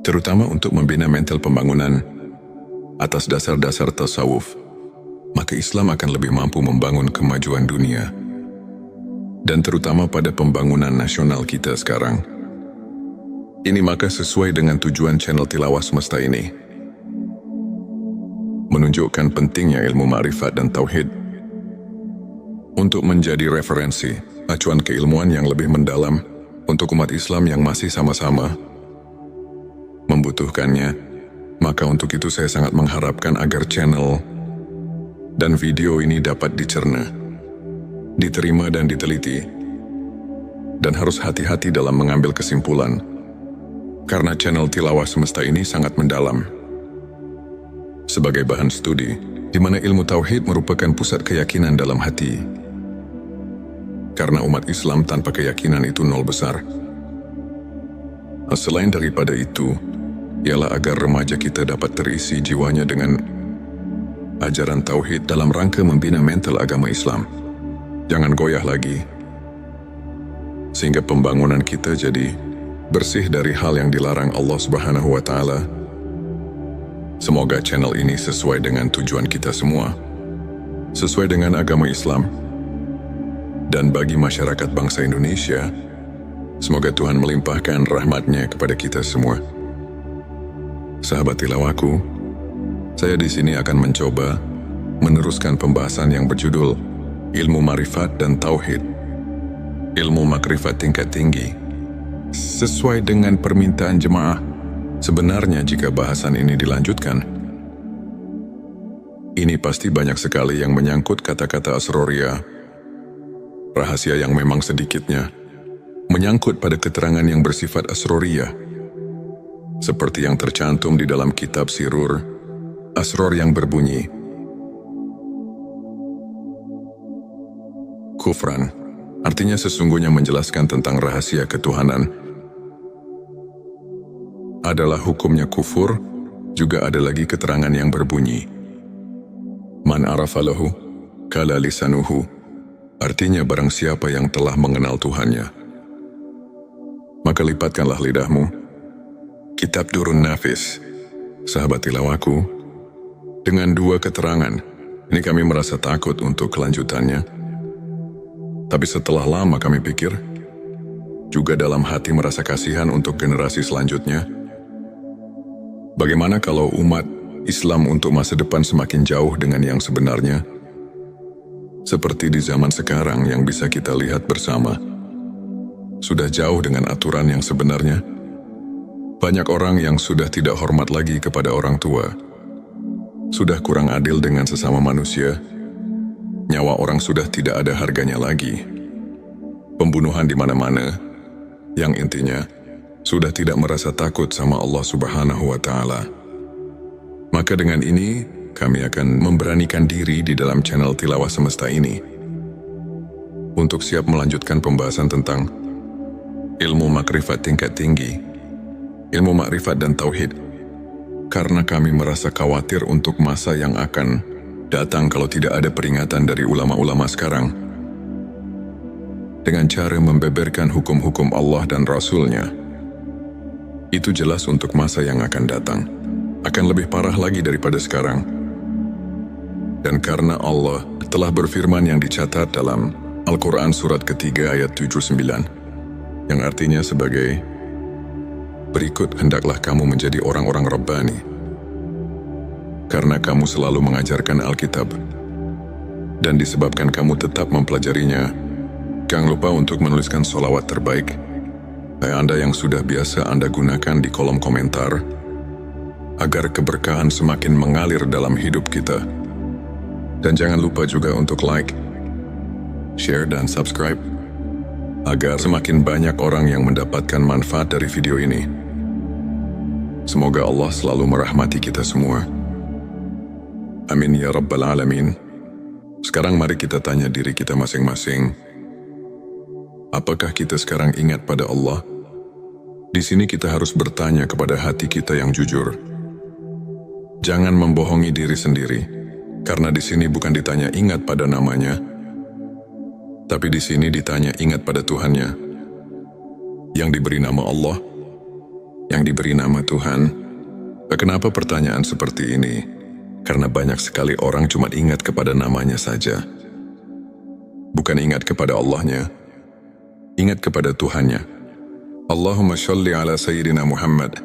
terutama untuk membina mental pembangunan atas dasar-dasar tasawuf. Maka Islam akan lebih mampu membangun kemajuan dunia, dan terutama pada pembangunan nasional kita sekarang. Ini maka sesuai dengan tujuan channel Tilawah Semesta ini, menunjukkan pentingnya ilmu ma'rifat dan tauhid untuk menjadi referensi, acuan keilmuan yang lebih mendalam untuk umat Islam yang masih sama-sama membutuhkannya. Maka untuk itu saya sangat mengharapkan agar channel dan video ini dapat dicerna diterima dan diteliti, dan harus hati-hati dalam mengambil kesimpulan, karena channel Tilawah Semesta ini sangat mendalam. Sebagai bahan studi, di mana ilmu tauhid merupakan pusat keyakinan dalam hati. Karena umat Islam tanpa keyakinan itu nol besar. Selain daripada itu, ialah agar remaja kita dapat terisi jiwanya dengan ajaran tauhid dalam rangka membina mental agama Islam. Jangan goyah lagi, sehingga pembangunan kita jadi bersih dari hal yang dilarang Allah Subhanahu wa Ta'ala. Semoga channel ini sesuai dengan tujuan kita semua, sesuai dengan agama Islam, dan bagi masyarakat bangsa Indonesia, semoga Tuhan melimpahkan rahmat-Nya kepada kita semua. Sahabat tilawahku, saya di sini akan mencoba meneruskan pembahasan yang berjudul Ilmu Ma'rifat dan Tauhid, ilmu makrifat tingkat tinggi. Sesuai dengan permintaan jemaah, sebenarnya jika bahasan ini dilanjutkan, ini pasti banyak sekali yang menyangkut kata-kata asroria, rahasia yang memang sedikitnya menyangkut pada keterangan yang bersifat asroria, seperti yang tercantum di dalam kitab Sirur, asror yang berbunyi, kufran, artinya sesungguhnya menjelaskan tentang rahasia ketuhanan, adalah hukumnya kufur. Juga ada lagi keterangan yang berbunyi, man arafalahu kala lisanuhu, artinya barang siapa yang telah mengenal Tuhannya, maka lipatkanlah lidahmu. Kitab Durun Nafis. Sahabat tilawahku, dengan dua keterangan ini kami merasa takut untuk kelanjutannya. Tapi setelah lama kami pikir, juga dalam hati merasa kasihan untuk generasi selanjutnya. Bagaimana kalau umat Islam untuk masa depan semakin jauh dengan yang sebenarnya? Seperti di zaman sekarang yang bisa kita lihat bersama, sudah jauh dengan aturan yang sebenarnya. Banyak orang yang sudah tidak hormat lagi kepada orang tua, sudah kurang adil dengan sesama manusia, nyawa orang sudah tidak ada harganya lagi, pembunuhan di mana-mana, yang intinya sudah tidak merasa takut sama Allah Subhanahu wa Ta'ala. Maka dengan ini, kami akan memberanikan diri di dalam channel Tilawah Semesta ini untuk siap melanjutkan pembahasan tentang ilmu makrifat tingkat tinggi, ilmu makrifat dan tauhid, karena kami merasa khawatir untuk masa yang akan datang kalau tidak ada peringatan dari ulama-ulama sekarang dengan cara membeberkan hukum-hukum Allah dan Rasul-Nya. Itu jelas untuk masa yang akan datang akan lebih parah lagi daripada sekarang. Dan karena Allah telah berfirman yang dicatat dalam Al-Quran surat ketiga ayat 79, yang artinya sebagai berikut, hendaklah kamu menjadi orang-orang Rabbani, karena kamu selalu mengajarkan Alkitab, dan disebabkan kamu tetap mempelajarinya, jangan lupa untuk menuliskan sholawat terbaik. Anda yang sudah biasa Anda gunakan di kolom komentar, agar keberkahan semakin mengalir dalam hidup kita. Dan jangan lupa juga untuk like, share dan subscribe, agar semakin banyak orang yang mendapatkan manfaat dari video ini. Semoga Allah selalu merahmati kita semua. Amin ya Rabbal Alamin. Sekarang mari kita tanya diri kita masing-masing, apakah kita sekarang ingat pada Allah? Di sini kita harus bertanya kepada hati kita yang jujur. Jangan membohongi diri sendiri, karena di sini bukan ditanya ingat pada namanya, tapi di sini ditanya ingat pada Tuhannya, yang diberi nama Allah, yang diberi nama Tuhan. Kenapa pertanyaan seperti ini? Karena banyak sekali orang cuma ingat kepada namanya saja, bukan ingat kepada Allahnya, ingat kepada Tuhannya. Allahumma sholli ala Sayyidina Muhammad.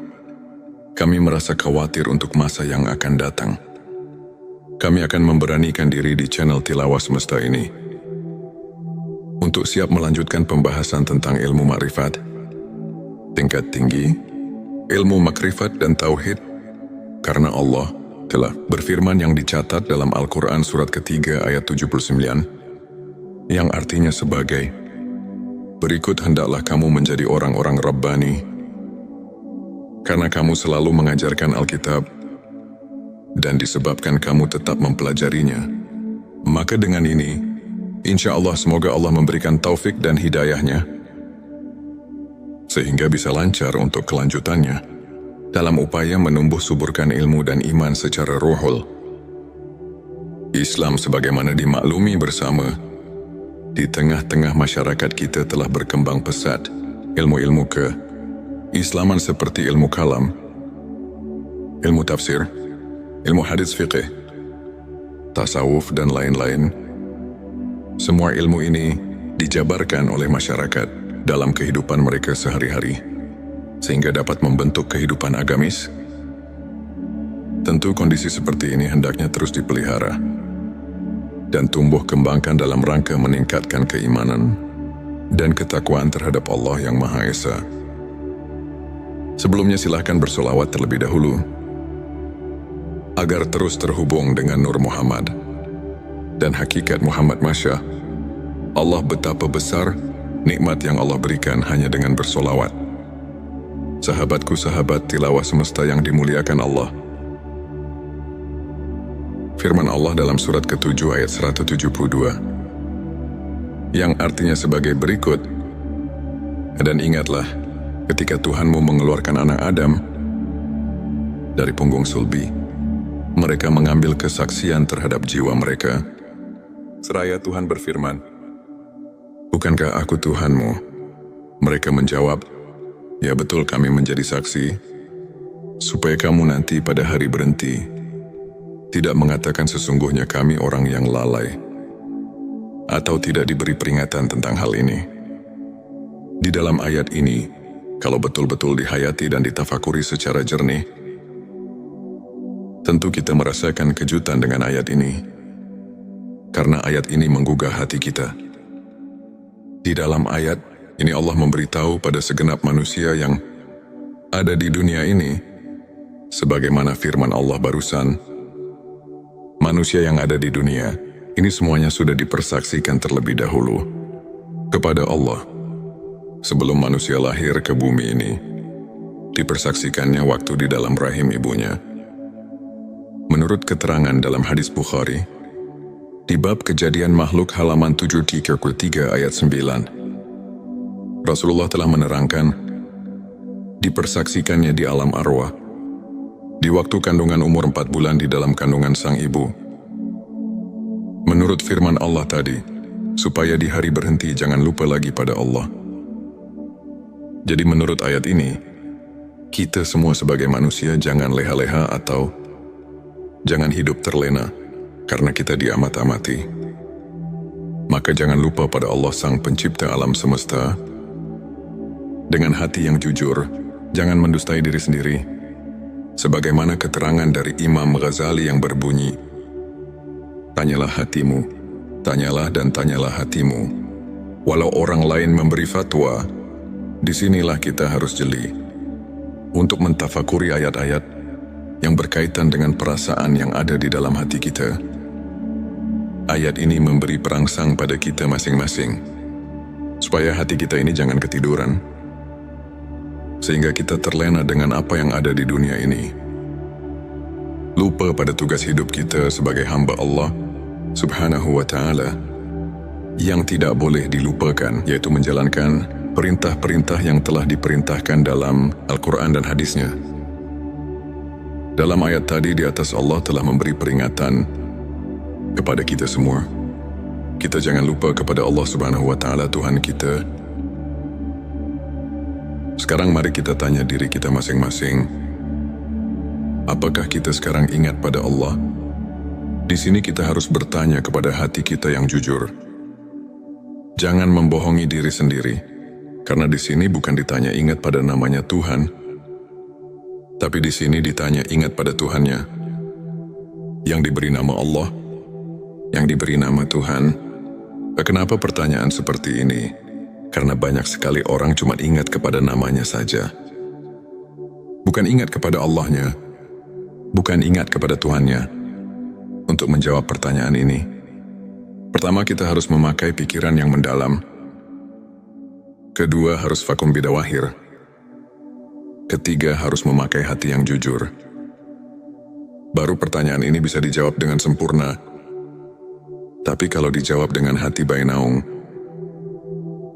Kami merasa khawatir untuk masa yang akan datang. Kami akan memberanikan diri di channel Tilawah Semesta ini untuk siap melanjutkan pembahasan tentang ilmu makrifat tingkat tinggi, ilmu makrifat dan tauhid, karena Allah telah berfirman yang dicatat dalam Al-Quran surat ketiga ayat 79, yang artinya sebagai, berikut hendaklah kamu menjadi orang-orang Rabbani, karena kamu selalu mengajarkan Alkitab, dan disebabkan kamu tetap mempelajarinya. Maka dengan ini, insya Allah semoga Allah memberikan taufik dan hidayahnya, sehingga bisa lancar untuk kelanjutannya, dalam upaya menumbuh suburkan ilmu dan iman secara ruhul. Islam sebagaimana dimaklumi bersama, di tengah-tengah masyarakat kita telah berkembang pesat ilmu-ilmu ke-Islaman seperti ilmu kalam, ilmu tafsir, ilmu hadis fiqih, tasawuf dan lain-lain. Semua ilmu ini dijabarkan oleh masyarakat dalam kehidupan mereka sehari-hari, sehingga dapat membentuk kehidupan agamis. Tentu kondisi seperti ini hendaknya terus dipelihara dan tumbuh kembangkan dalam rangka meningkatkan keimanan dan ketakwaan terhadap Allah yang Maha Esa. Sebelumnya silahkan bersolawat terlebih dahulu, agar terus terhubung dengan Nur Muhammad dan hakikat Muhammad. Masya Allah, betapa besar nikmat yang Allah berikan hanya dengan bersolawat. Sahabatku, sahabat tilawah semesta yang dimuliakan Allah, firman Allah dalam surat ke-7 ayat 172, yang artinya sebagai berikut, dan ingatlah ketika Tuhanmu mengeluarkan anak Adam dari punggung sulbi, mereka mengambil kesaksian terhadap jiwa mereka. Seraya Tuhan berfirman, bukankah aku Tuhanmu? Mereka menjawab, ya betul, kami menjadi saksi, supaya kamu nanti pada hari berhenti tidak mengatakan sesungguhnya kami orang yang lalai, atau tidak diberi peringatan tentang hal ini. Di dalam ayat ini, kalau betul-betul dihayati dan ditafakuri secara jernih, tentu kita merasakan kejutan dengan ayat ini, karena ayat ini menggugah hati kita. Di dalam ayat ini Allah memberitahu pada segenap manusia yang ada di dunia ini, sebagaimana firman Allah barusan, manusia yang ada di dunia ini semuanya sudah dipersaksikan terlebih dahulu kepada Allah. Sebelum manusia lahir ke bumi ini, dipersaksikannya waktu di dalam rahim ibunya. Menurut keterangan dalam hadis Bukhari, di bab kejadian makhluk halaman 733 ayat 9, Rasulullah telah menerangkan, dipersaksikannya di alam arwah, di waktu kandungan umur 4 bulan di dalam kandungan sang ibu. Menurut firman Allah tadi, supaya di hari berhenti jangan lupa lagi pada Allah. Jadi menurut ayat ini, kita semua sebagai manusia jangan leha-leha atau jangan hidup terlena karena kita diamat-amati. Maka jangan lupa pada Allah sang pencipta alam semesta. Dengan hati yang jujur, jangan mendustai diri sendiri. Sebagaimana keterangan dari Imam Ghazali yang berbunyi, tanyalah hatimu, tanyalah dan tanyalah hatimu. Walau orang lain memberi fatwa, disinilah kita harus jeli untuk mentafakuri ayat-ayat yang berkaitan dengan perasaan yang ada di dalam hati kita. Ayat ini memberi perangsang pada kita masing-masing, supaya hati kita ini jangan ketiduran, sehingga kita terlena dengan apa yang ada di dunia ini. Lupa pada tugas hidup kita sebagai hamba Allah Subhanahu wa ta'ala, yang tidak boleh dilupakan, yaitu menjalankan perintah-perintah yang telah diperintahkan dalam Al-Quran dan hadisnya. Dalam ayat tadi di atas Allah telah memberi peringatan kepada kita semua. Kita jangan lupa kepada Allah Subhanahu wa ta'ala, Tuhan kita. Sekarang mari kita tanya diri kita masing-masing, apakah kita sekarang ingat pada Allah? Di sini kita harus bertanya kepada hati kita yang jujur. Jangan membohongi diri sendiri, karena di sini bukan ditanya ingat pada namanya Tuhan, tapi di sini ditanya ingat pada Tuhannya, yang diberi nama Allah, yang diberi nama Tuhan. Kenapa pertanyaan seperti ini? Karena banyak sekali orang cuma ingat kepada namanya saja. Bukan ingat kepada Allahnya, bukan ingat kepada Tuhannya. Untuk menjawab pertanyaan ini, Pertama, kita harus memakai pikiran yang mendalam. Kedua, harus vakum bidawahir. Ketiga, harus memakai hati yang jujur. Baru pertanyaan ini bisa dijawab dengan sempurna. Tapi kalau dijawab dengan hati bainaung,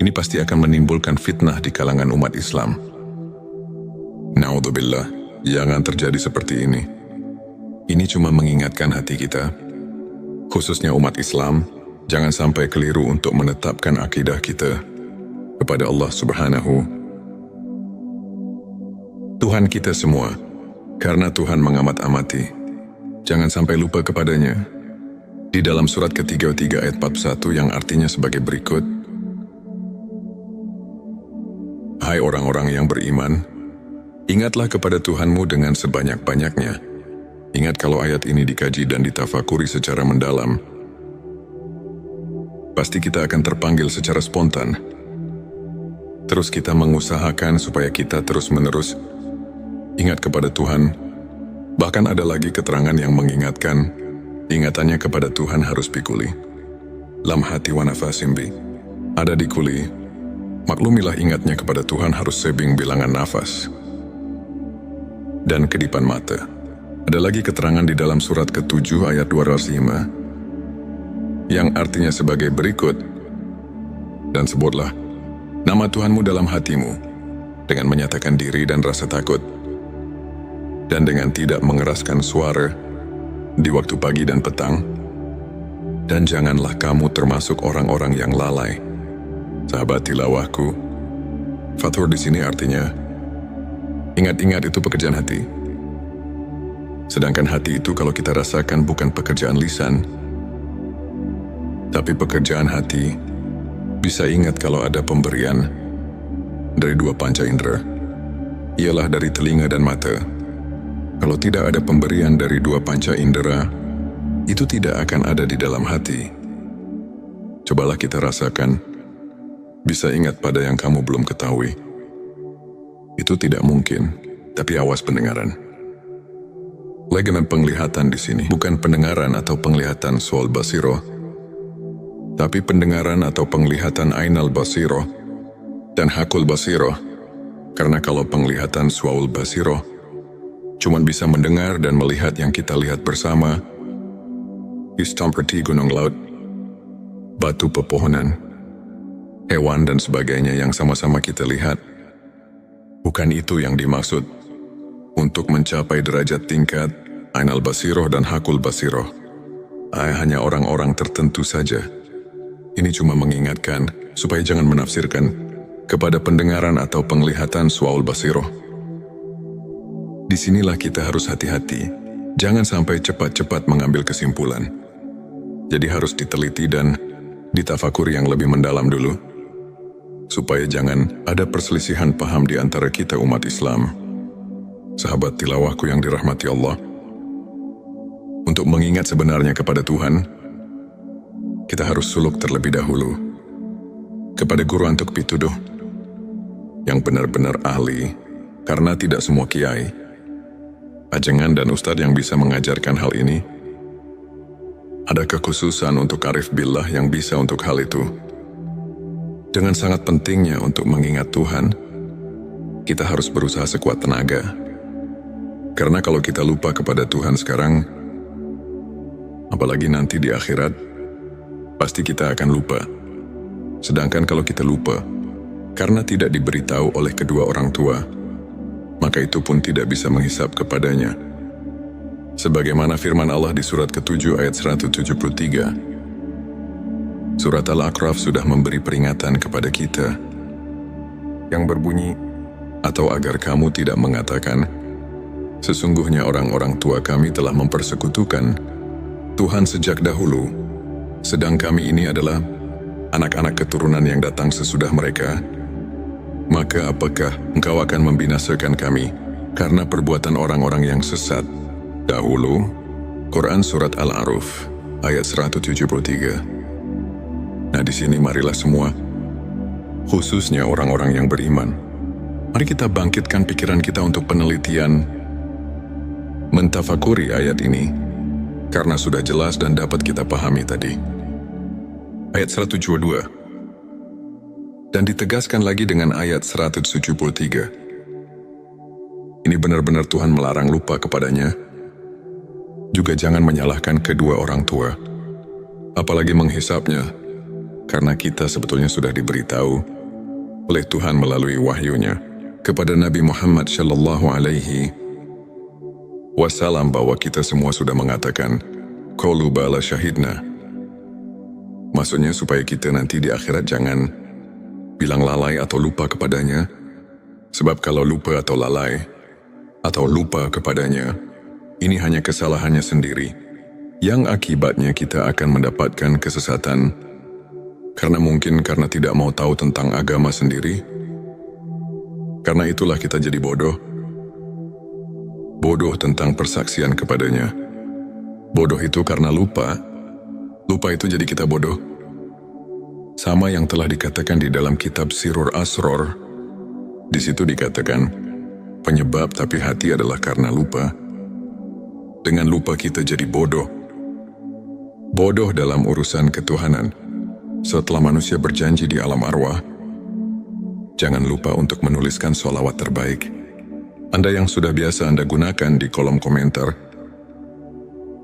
ini pasti akan menimbulkan fitnah di kalangan umat Islam. Naudzubillah, jangan terjadi seperti ini. Ini cuma mengingatkan hati kita, khususnya umat Islam, jangan sampai keliru untuk menetapkan akidah kita kepada Allah Subhanahu Tuhan kita semua, karena Tuhan mengamat-amati. Jangan sampai lupa kepadanya. Di dalam surat ke-33 ayat 41 yang artinya sebagai berikut. Hai orang-orang yang beriman, ingatlah kepada Tuhanmu dengan sebanyak-banyaknya. Ingat kalau ayat ini dikaji dan ditafakuri secara mendalam, pasti kita akan terpanggil secara spontan. Terus kita mengusahakan supaya kita terus-menerus ingat kepada Tuhan. Bahkan ada lagi keterangan yang mengingatkan, ingatannya kepada Tuhan harus bikuli. Lam hati wa nafasim bi. Ada di kuli. Maklumilah ingatnya kepada Tuhan harus sebing bilangan nafas. Dan kedipan mata. Ada lagi keterangan di dalam surat ke-7 ayat 205 yang artinya sebagai berikut. Dan sebutlah nama Tuhanmu dalam hatimu dengan menyatakan diri dan rasa takut, dan dengan tidak mengeraskan suara di waktu pagi dan petang, dan janganlah kamu termasuk orang-orang yang lalai. Sahabat tilawahku, fathur di sini artinya ingat-ingat itu pekerjaan hati. Sedangkan hati itu kalau kita rasakan bukan pekerjaan lisan, tapi pekerjaan hati bisa ingat kalau ada pemberian dari dua panca indera, ialah dari telinga dan mata. Kalau tidak ada pemberian dari dua panca indera, itu tidak akan ada di dalam hati. Cobalah kita rasakan, bisa ingat pada yang kamu belum ketahui. Itu tidak mungkin, tapi awas pendengaran. Legenan penglihatan di sini bukan pendengaran atau penglihatan sual basiro, tapi pendengaran atau penglihatan ainal basiro dan hakul basiro. Karena kalau penglihatan sual basiro cuman bisa mendengar dan melihat yang kita lihat bersama, seperti gunung laut, batu pepohonan, hewan dan sebagainya yang sama-sama kita lihat. Bukan itu yang dimaksud. Untuk mencapai derajat tingkat ainal basiroh dan hakul basiroh, hanya orang-orang tertentu saja. Ini cuma mengingatkan supaya jangan menafsirkan kepada pendengaran atau penglihatan suaul basiroh. Disinilah kita harus hati-hati, jangan sampai cepat-cepat mengambil kesimpulan. Jadi harus diteliti dan ditafakuri yang lebih mendalam dulu, supaya jangan ada perselisihan paham di antara kita umat Islam. Sahabat tilawahku yang dirahmati Allah, untuk mengingat sebenarnya kepada Tuhan, kita harus suluk terlebih dahulu kepada guru antuk pituduh yang benar-benar ahli, karena tidak semua kiai, ajengan dan ustadz yang bisa mengajarkan hal ini. Ada kekhususan untuk arif billah yang bisa untuk hal itu. Dengan sangat pentingnya untuk mengingat Tuhan, kita harus berusaha sekuat tenaga. Karena kalau kita lupa kepada Tuhan sekarang, apalagi nanti di akhirat, pasti kita akan lupa. Sedangkan kalau kita lupa, karena tidak diberitahu oleh kedua orang tua, maka itu pun tidak bisa menghisap kepadanya. Sebagaimana firman Allah di surat ke-7 ayat 173. Surat Al-A'raf sudah memberi peringatan kepada kita yang berbunyi, atau agar kamu tidak mengatakan, sesungguhnya orang-orang tua kami telah mempersekutukan Tuhan sejak dahulu, sedang kami ini adalah anak-anak keturunan yang datang sesudah mereka. Maka apakah engkau akan membinasakan kami karena perbuatan orang-orang yang sesat dahulu? Quran Surat Al-A'raf ayat 173. Nah, di sini marilah semua, khususnya orang-orang yang beriman, mari kita bangkitkan pikiran kita untuk penelitian, mentafakuri ayat ini, karena sudah jelas dan dapat kita pahami tadi. ayat 172. Dan ditegaskan lagi dengan ayat 173. Ini benar-benar Tuhan melarang lupa kepadanya. Juga jangan menyalahkan kedua orang tua, apalagi menghisapnya, karena kita sebetulnya sudah diberitahu oleh Tuhan melalui wahyunya kepada Nabi Muhammad Shallallahu Alaihi Wasallam bahwa kita semua sudah mengatakan qaulu bala syahidna. Maksudnya supaya kita nanti di akhirat jangan bilang lalai atau lupa kepadanya, sebab kalau lupa atau lalai atau lupa kepadanya, ini hanya kesalahannya sendiri, yang akibatnya kita akan mendapatkan kesesatan, karena tidak mau tahu tentang agama sendiri. Karena itulah kita jadi bodoh. Bodoh tentang persaksian kepadanya. Bodoh itu karena lupa. Lupa itu jadi kita bodoh. Sama yang telah dikatakan di dalam kitab Sirur Asror. Di situ dikatakan, penyebab tapi hati adalah karena lupa. Dengan lupa kita jadi bodoh. Bodoh dalam urusan ketuhanan. Setelah manusia berjanji di alam arwah, jangan lupa untuk menuliskan sholawat terbaik Anda yang sudah biasa Anda gunakan di kolom komentar,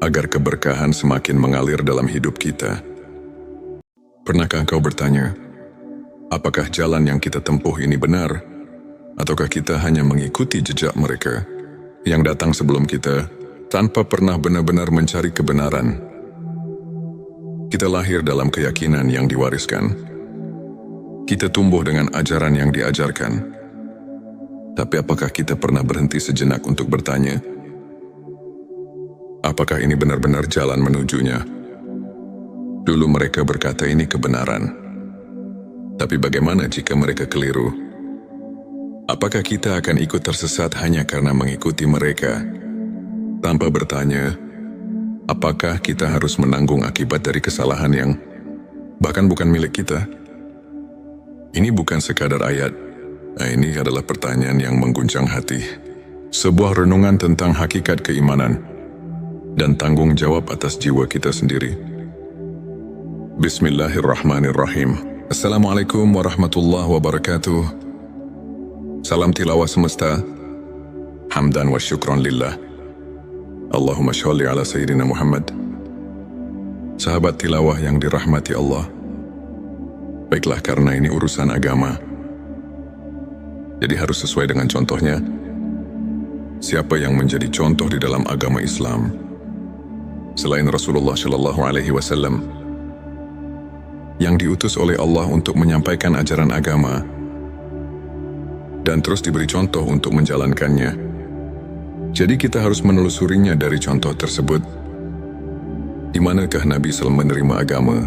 agar keberkahan semakin mengalir dalam hidup kita. Pernahkah engkau bertanya, apakah jalan yang kita tempuh ini benar? Ataukah kita hanya mengikuti jejak mereka yang datang sebelum kita tanpa pernah benar-benar mencari kebenaran? Kita lahir dalam keyakinan yang diwariskan. Kita tumbuh dengan ajaran yang diajarkan. Tapi apakah kita pernah berhenti sejenak untuk bertanya, apakah ini benar-benar jalan menujunya? Dulu mereka berkata ini kebenaran. Tapi bagaimana jika mereka keliru? Apakah kita akan ikut tersesat hanya karena mengikuti mereka, tanpa bertanya, apakah kita harus menanggung akibat dari kesalahan yang bahkan bukan milik kita? Ini bukan sekadar ayat. Ini adalah pertanyaan yang mengguncang hati. Sebuah renungan tentang hakikat keimanan dan tanggung jawab atas jiwa kita sendiri. Bismillahirrahmanirrahim. Assalamualaikum warahmatullahi wabarakatuh. Salam tilawah semesta. Hamdan wa syukron lillah. Allahumma sholli ala Sayyidina Muhammad. Sahabat tilawah yang dirahmati Allah. Baiklah, karena ini urusan agama, jadi harus sesuai dengan contohnya. Siapa yang menjadi contoh di dalam agama Islam selain Rasulullah Shallallahu Alaihi Wasallam, yang diutus oleh Allah untuk menyampaikan ajaran agama dan terus diberi contoh untuk menjalankannya? Jadi kita harus menelusurinya dari contoh tersebut. Di manakah Nabi SAW menerima agama?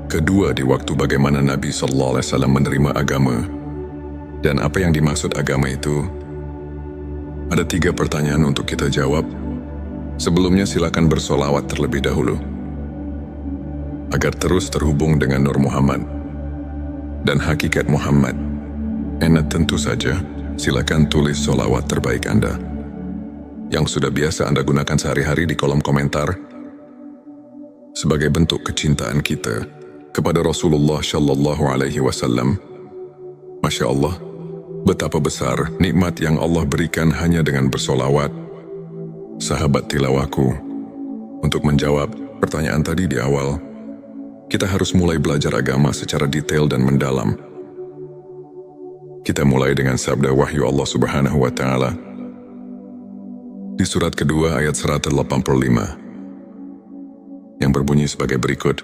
Kedua, di waktu bagaimana Nabi SAW menerima agama? Dan apa yang dimaksud agama itu? Ada 3 pertanyaan untuk kita jawab. Sebelumnya silakan bersolawat terlebih dahulu, agar terus terhubung dengan Nur Muhammad dan hakikat Muhammad. Tentu saja, silakan tulis solawat terbaik Anda yang sudah biasa Anda gunakan sehari-hari di kolom komentar, sebagai bentuk kecintaan kita kepada Rasulullah Shallallahu Alaihi Wasallam. Masya Allah, betapa besar nikmat yang Allah berikan hanya dengan bersolawat. Sahabat tilawahku, untuk menjawab pertanyaan tadi di awal, kita harus mulai belajar agama secara detail dan mendalam. Kita mulai dengan sabda wahyu Allah Subhanahu wa Ta'ala di surat kedua ayat 185 yang berbunyi sebagai berikut.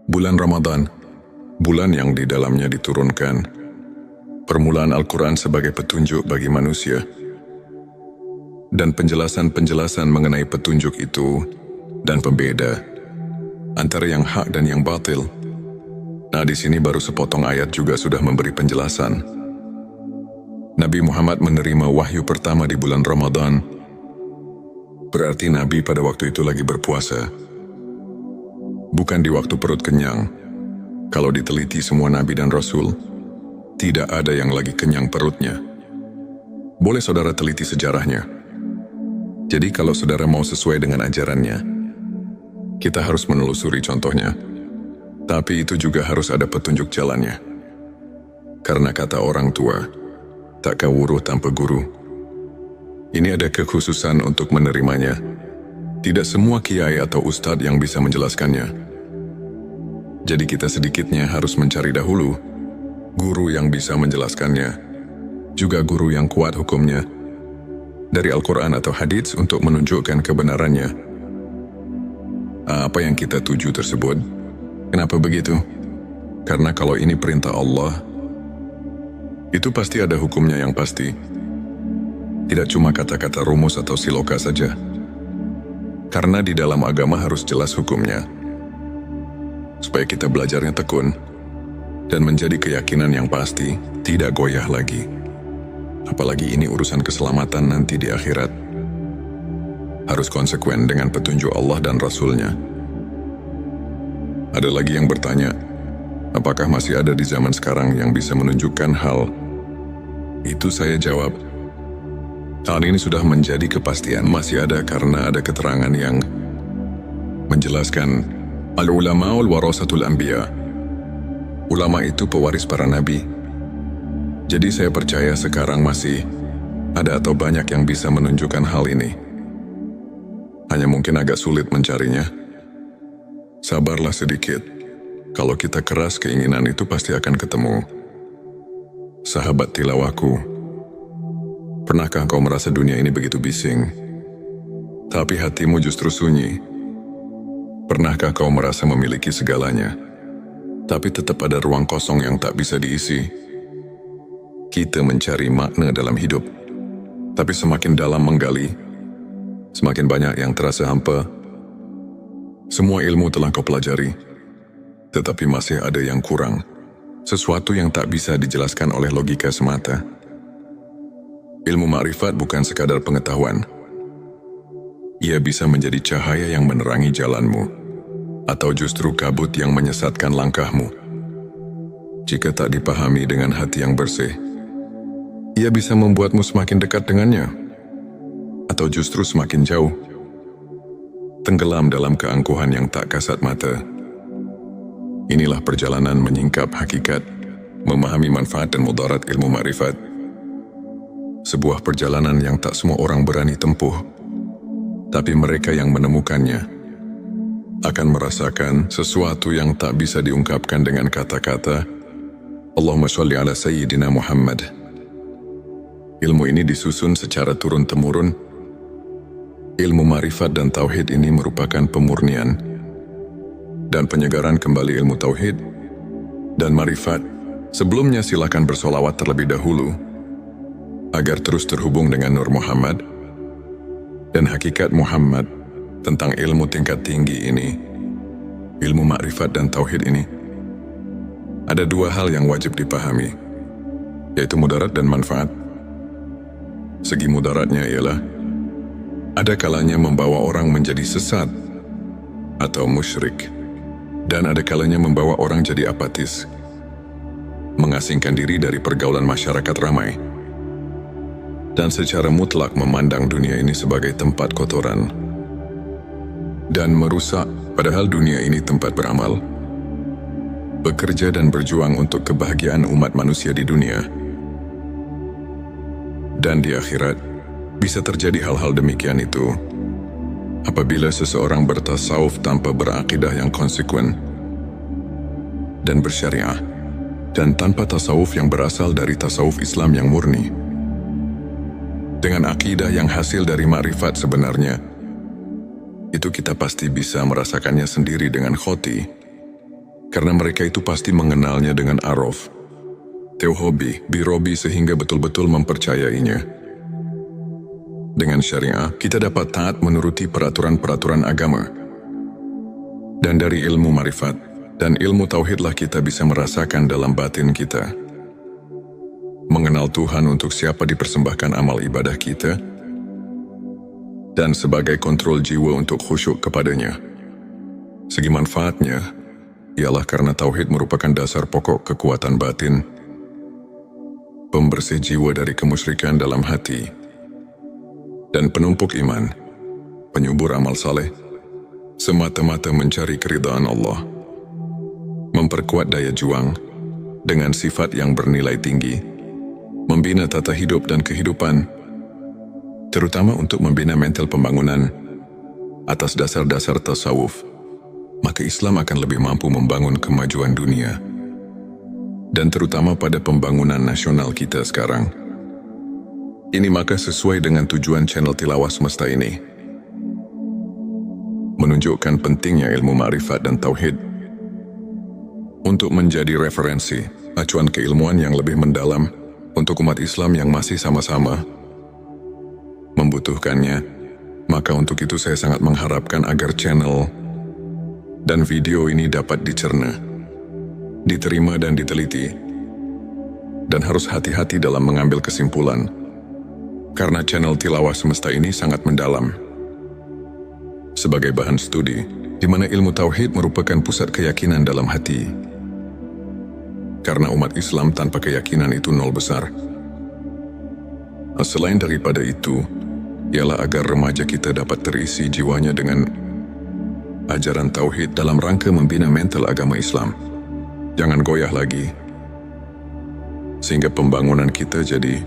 Bulan Ramadan, bulan yang di dalamnya diturunkan permulaan Al-Quran sebagai petunjuk bagi manusia, dan penjelasan-penjelasan mengenai petunjuk itu dan pembeda antara yang hak dan yang batil. Nah, di sini baru sepotong ayat juga sudah memberi penjelasan. Nabi Muhammad menerima wahyu pertama di bulan Ramadan. Berarti Nabi pada waktu itu lagi berpuasa, bukan di waktu perut kenyang. Kalau diteliti semua Nabi dan Rasul, tidak ada yang lagi kenyang perutnya. Boleh saudara teliti sejarahnya. Jadi kalau saudara mau sesuai dengan ajarannya, kita harus menelusuri contohnya. Tapi itu juga harus ada petunjuk jalannya. Karena kata orang tua, tak kawuruh tanpa guru. Ini ada kekhususan untuk menerimanya. Tidak semua kiai atau ustadz yang bisa menjelaskannya. Jadi kita sedikitnya harus mencari dahulu guru yang bisa menjelaskannya, juga guru yang kuat hukumnya dari Al-Quran atau hadits untuk menunjukkan kebenarannya. Apa yang kita tuju tersebut? Kenapa begitu? Karena kalau ini perintah Allah, itu pasti ada hukumnya yang pasti. Tidak cuma kata-kata rumus atau siloka saja. Karena di dalam agama harus jelas hukumnya. Supaya kita belajarnya tekun dan menjadi keyakinan yang pasti, tidak goyah lagi. Apalagi ini urusan keselamatan nanti di akhirat. Harus konsekuen dengan petunjuk Allah dan Rasul-Nya. Ada lagi yang bertanya, apakah masih ada di zaman sekarang yang bisa menunjukkan hal itu? Saya jawab, hal ini sudah menjadi kepastian. Masih ada karena ada keterangan yang menjelaskan al-ulama'ul warasatul anbiya. Ulama itu pewaris para nabi. Jadi saya percaya sekarang masih ada atau banyak yang bisa menunjukkan hal ini. Hanya mungkin agak sulit mencarinya. Sabarlah sedikit. Kalau kita keras keinginan itu pasti akan ketemu. Sahabat tilawahku, pernahkah kau merasa dunia ini begitu bising, tapi hatimu justru sunyi? Pernahkah kau merasa memiliki segalanya, tapi tetap ada ruang kosong yang tak bisa diisi? Kita mencari makna dalam hidup, tapi semakin dalam menggali, semakin banyak yang terasa hampa. Semua ilmu telah kau pelajari, tetapi masih ada yang kurang. Sesuatu yang tak bisa dijelaskan oleh logika semata. Ilmu ma'rifat bukan sekadar pengetahuan. Ia bisa menjadi cahaya yang menerangi jalanmu, atau justru kabut yang menyesatkan langkahmu. Jika tak dipahami dengan hati yang bersih, ia bisa membuatmu semakin dekat dengannya, atau justru semakin jauh, tenggelam dalam keangkuhan yang tak kasat mata. Inilah perjalanan menyingkap hakikat, memahami manfaat dan mudarat ilmu ma'rifat. Sebuah perjalanan yang tak semua orang berani tempuh, tapi mereka yang menemukannya akan merasakan sesuatu yang tak bisa diungkapkan dengan kata-kata. Allahumma sholli ala Sayyidina Muhammad. Ilmu ini disusun secara turun-temurun. Ilmu ma'rifat dan tauhid ini merupakan pemurnian dan penyegaran kembali ilmu tauhid dan ma'rifat. Sebelumnya silakan bersolawat terlebih dahulu agar terus terhubung dengan Nur Muhammad dan hakikat Muhammad tentang ilmu tingkat tinggi ini, ilmu ma'rifat dan tauhid ini. Ada dua hal yang wajib dipahami, yaitu mudarat dan manfaat. Segi mudaratnya ialah ada kalanya membawa orang menjadi sesat atau musyrik, dan ada kalanya membawa orang jadi apatis, mengasingkan diri dari pergaulan masyarakat ramai, dan secara mutlak memandang dunia ini sebagai tempat kotoran dan merusak, padahal dunia ini tempat beramal, bekerja dan berjuang untuk kebahagiaan umat manusia di dunia. Dan di akhirat, bisa terjadi hal-hal demikian itu apabila seseorang bertasawuf tanpa berakidah yang konsekuen dan bersyariah, dan tanpa tasawuf yang berasal dari tasawuf Islam yang murni. Dengan akidah yang hasil dari makrifat sebenarnya, itu kita pasti bisa merasakannya sendiri dengan khoti, karena mereka itu pasti mengenalnya dengan araf, tauhobi, birobi, sehingga betul-betul mempercayainya. Dengan syariah, kita dapat taat menuruti peraturan-peraturan agama. Dan dari ilmu marifat dan ilmu tauhidlah kita bisa merasakan dalam batin kita, mengenal Tuhan untuk siapa dipersembahkan amal ibadah kita, dan sebagai kontrol jiwa untuk khusyuk kepadanya. Segi manfaatnya ialah karena tauhid merupakan dasar pokok kekuatan batin, pembersih jiwa dari kemusyrikan dalam hati, dan penumpuk iman, penyubur amal saleh, semata-mata mencari keridhaan Allah. memperkuat daya juang dengan sifat yang bernilai tinggi, membina tata hidup dan kehidupan, terutama untuk membina mental pembangunan atas dasar-dasar tasawuf, maka Islam akan lebih mampu membangun kemajuan dunia, dan terutama pada pembangunan nasional kita sekarang. Ini maka sesuai dengan tujuan channel Tilawah Semesta ini, menunjukkan pentingnya ilmu ma'rifat dan tauhid untuk menjadi referensi, acuan keilmuan yang lebih mendalam untuk umat Islam yang masih sama-sama membutuhkannya. Maka untuk itu saya sangat mengharapkan agar channel dan video ini dapat dicerna, diterima dan diteliti, dan harus hati-hati dalam mengambil kesimpulan, karena channel Tilawah Semesta ini sangat mendalam sebagai bahan studi, di mana ilmu tauhid merupakan pusat keyakinan dalam hati. Karena umat Islam tanpa keyakinan itu nol besar. Selain daripada itu, ialah agar remaja kita dapat terisi jiwanya dengan ajaran tauhid dalam rangka membina mental agama Islam. Jangan goyah lagi, sehingga pembangunan kita jadi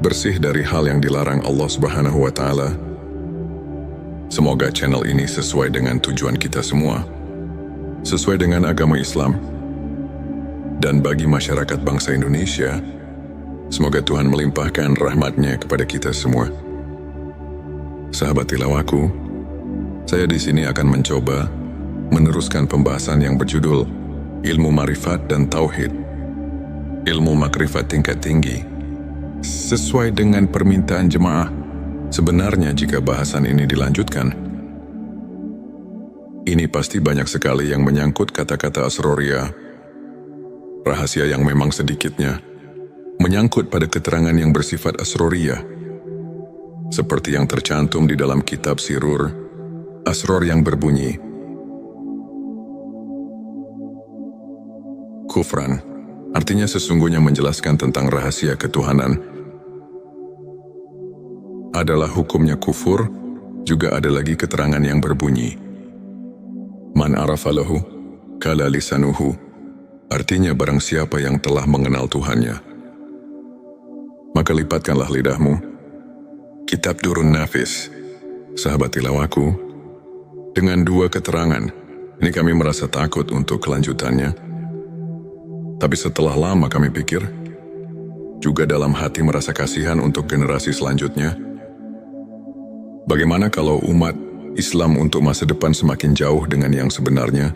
bersih dari hal yang dilarang Allah Subhanahu wa Ta'ala. Semoga channel ini sesuai dengan tujuan kita semua, sesuai dengan agama Islam, dan bagi masyarakat bangsa Indonesia, semoga Tuhan melimpahkan rahmat-Nya kepada kita semua. Sahabat tilawahku, saya di sini akan mencoba meneruskan pembahasan yang berjudul Ilmu Ma'rifat dan Tauhid, ilmu makrifat tingkat tinggi. Sesuai dengan permintaan jemaah, sebenarnya jika bahasan ini dilanjutkan, ini pasti banyak sekali yang menyangkut kata-kata asroriyah, rahasia yang memang sedikitnya menyangkut pada keterangan yang bersifat asroriyah, seperti yang tercantum di dalam kitab Sirur, asror yang berbunyi, kufran, artinya sesungguhnya menjelaskan tentang rahasia ketuhanan, adalah hukumnya kufur. Juga ada lagi keterangan yang berbunyi, man arafalahu kala lisanuhu, artinya barang siapa yang telah mengenal Tuhannya, maka lipatkanlah lidahmu. Kitab Durun Nafis. Sahabat tilawahku, dengan dua keterangan ini kami merasa takut untuk kelanjutannya. Tapi setelah lama kami pikir, juga dalam hati merasa kasihan untuk generasi selanjutnya. Bagaimana kalau umat Islam untuk masa depan semakin jauh dengan yang sebenarnya?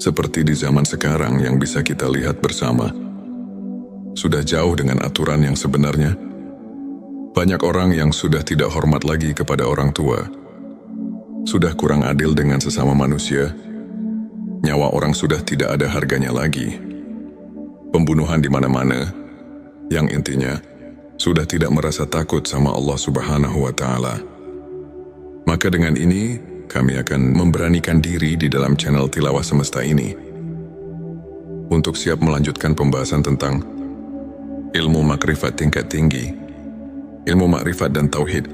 Seperti di zaman sekarang yang bisa kita lihat bersama, sudah jauh dengan aturan yang sebenarnya. Banyak orang yang sudah tidak hormat lagi kepada orang tua, sudah kurang adil dengan sesama manusia, nyawa orang sudah tidak ada harganya lagi, pembunuhan di mana-mana, yang intinya sudah tidak merasa takut sama Allah Subhanahu wa Ta'ala. Maka dengan ini, kami akan memberanikan diri di dalam channel Tilawah Semesta ini untuk siap melanjutkan pembahasan tentang ilmu makrifat tingkat tinggi, ilmu makrifat dan tauhid,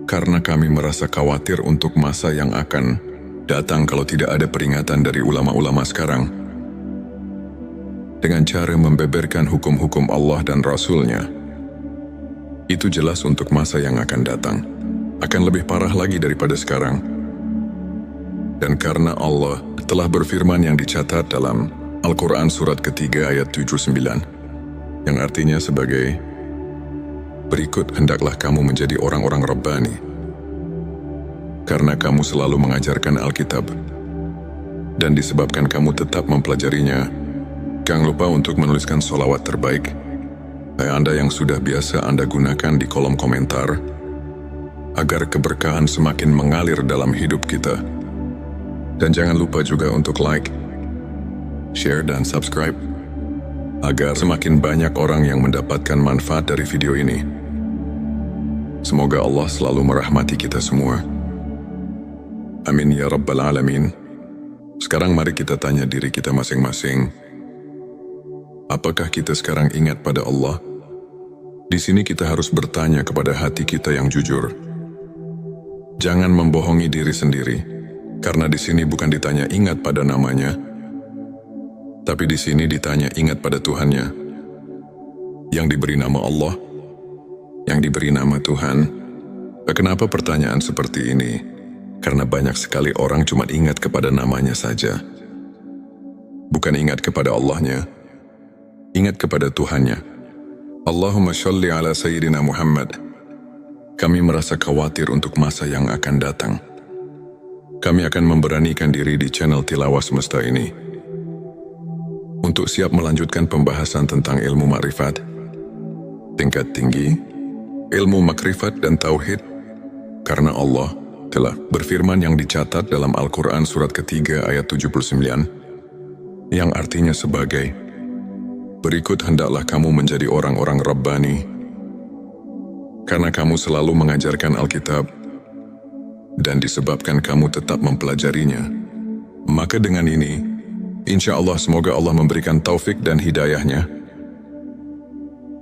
karena kami merasa khawatir untuk masa yang akan datang kalau tidak ada peringatan dari ulama-ulama sekarang dengan cara membeberkan hukum-hukum Allah dan Rasul-Nya. Itu jelas untuk masa yang akan datang akan lebih parah lagi daripada sekarang. Dan karena Allah telah berfirman yang dicatat dalam Al-Quran surat ketiga ayat 79, yang artinya sebagai berikut, hendaklah kamu menjadi orang-orang Rabbani, karena kamu selalu mengajarkan Alkitab, dan disebabkan kamu tetap mempelajarinya, jangan lupa untuk menuliskan sholawat terbaik. Anda yang sudah biasa Anda gunakan di kolom komentar, agar keberkahan semakin mengalir dalam hidup kita. Dan jangan lupa juga untuk like, share dan subscribe, agar semakin banyak orang yang mendapatkan manfaat dari video ini. Semoga Allah selalu merahmati kita semua. Amin ya Rabbal Alamin. Sekarang mari kita tanya diri kita masing-masing, apakah kita sekarang ingat pada Allah? Di sini kita harus bertanya kepada hati kita yang jujur. Jangan membohongi diri sendiri, karena di sini bukan ditanya ingat pada namanya, Tapi di sini ditanya ingat pada Tuhannya, yang diberi nama Allah, yang diberi nama Tuhan. Kenapa pertanyaan seperti ini? Karena banyak sekali orang cuma ingat kepada namanya saja. Bukan ingat kepada Allahnya, ingat kepada Tuhannya. Allahumma sholli ala Sayyidina Muhammad. Kami merasa khawatir untuk masa yang akan datang. Kami akan memberanikan diri di channel Tilawah Semesta ini untuk siap melanjutkan pembahasan tentang ilmu makrifat, tingkat tinggi, ilmu makrifat dan tauhid, karena Allah telah berfirman yang dicatat dalam Al-Quran surat ketiga ayat 79, yang artinya sebagai, berikut hendaklah kamu menjadi orang-orang Rabbani, karena kamu selalu mengajarkan Alkitab, dan disebabkan kamu tetap mempelajarinya. Maka dengan ini, insya Allah semoga Allah memberikan taufik dan hidayahnya,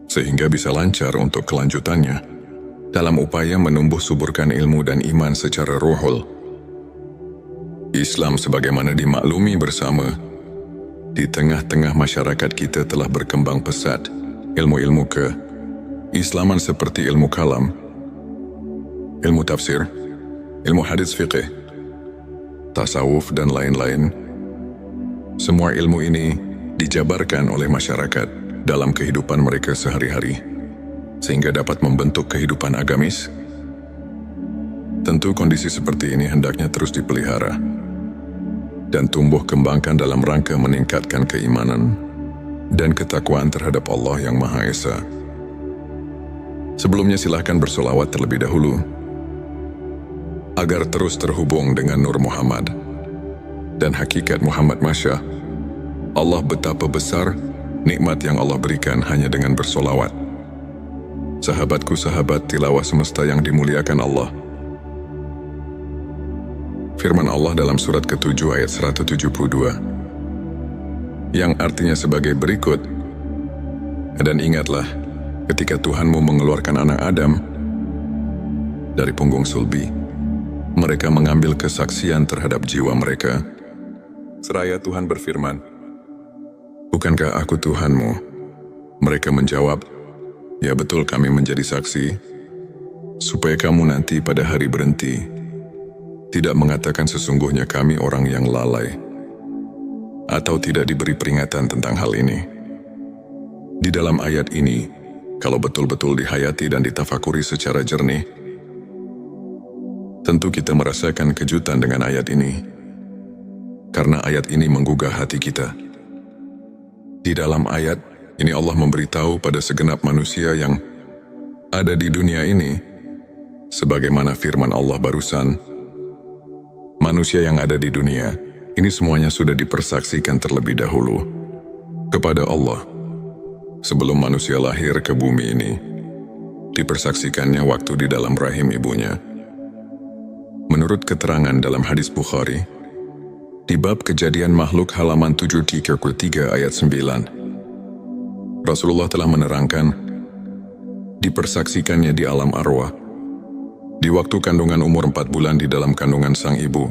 sehingga bisa lancar untuk kelanjutannya, dalam upaya menumbuh suburkan ilmu dan iman secara ruhul. Islam sebagaimana dimaklumi bersama, di tengah-tengah masyarakat kita telah berkembang pesat ilmu-ilmu ke-Islaman seperti ilmu kalam, ilmu tafsir, ilmu hadis fiqih, tasawuf dan lain-lain. Semua ilmu ini dijabarkan oleh masyarakat dalam kehidupan mereka sehari-hari, sehingga dapat membentuk kehidupan agamis. Tentu kondisi seperti ini hendaknya terus dipelihara dan tumbuh kembangkan dalam rangka meningkatkan keimanan dan ketakwaan terhadap Allah yang Maha Esa. Sebelumnya silahkan bersolawat terlebih dahulu, agar terus terhubung dengan Nur Muhammad dan hakikat Muhammad. Masya Allah, betapa besar nikmat yang Allah berikan hanya dengan bersolawat. Sahabatku, sahabat Tilawah Semesta yang dimuliakan Allah, firman Allah dalam surat ke-7 ayat 172, yang artinya sebagai berikut, dan ingatlah ketika Tuhanmu mengeluarkan anak Adam dari punggung sulbi, mereka mengambil kesaksian terhadap jiwa mereka. Seraya Tuhan berfirman, bukankah aku Tuhanmu? Mereka menjawab, ya betul, kami menjadi saksi, supaya kamu nanti pada hari berhenti tidak mengatakan sesungguhnya kami orang yang lalai, atau tidak diberi peringatan tentang hal ini. Di dalam ayat ini, kalau betul-betul dihayati dan ditafakuri secara jernih, tentu kita merasakan kejutan dengan ayat ini, karena ayat ini menggugah hati kita. Di dalam ayat ini Allah memberitahu pada segenap manusia yang ada di dunia ini, sebagaimana firman Allah barusan, manusia yang ada di dunia ini semuanya sudah dipersaksikan terlebih dahulu kepada Allah. Sebelum manusia lahir ke bumi ini, dipersaksikannya waktu di dalam rahim ibunya. Menurut keterangan dalam hadis Bukhari, di bab kejadian makhluk halaman 733 ayat 9, Rasulullah telah menerangkan, dipersaksikannya di alam arwah, di waktu kandungan umur 4 bulan di dalam kandungan sang ibu.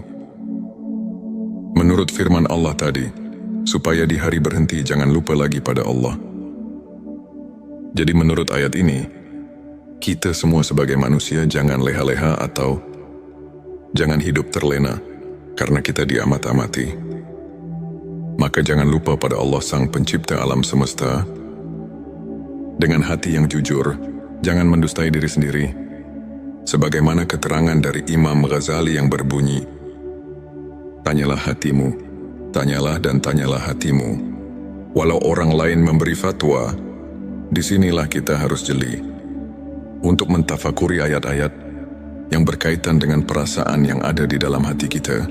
Menurut firman Allah tadi, supaya di hari berhenti jangan lupa lagi pada Allah. Jadi menurut ayat ini, kita semua sebagai manusia jangan leha-leha atau jangan hidup terlena karena kita diamat-amati. Maka jangan lupa pada Allah Sang Pencipta alam semesta. Dengan hati yang jujur, jangan mendustai diri sendiri. Sebagaimana keterangan dari Imam Ghazali yang berbunyi, tanyalah hatimu, tanyalah dan tanyalah hatimu. Walau orang lain memberi fatwa, disinilah kita harus jeli untuk mentafakuri ayat-ayat yang berkaitan dengan perasaan yang ada di dalam hati kita.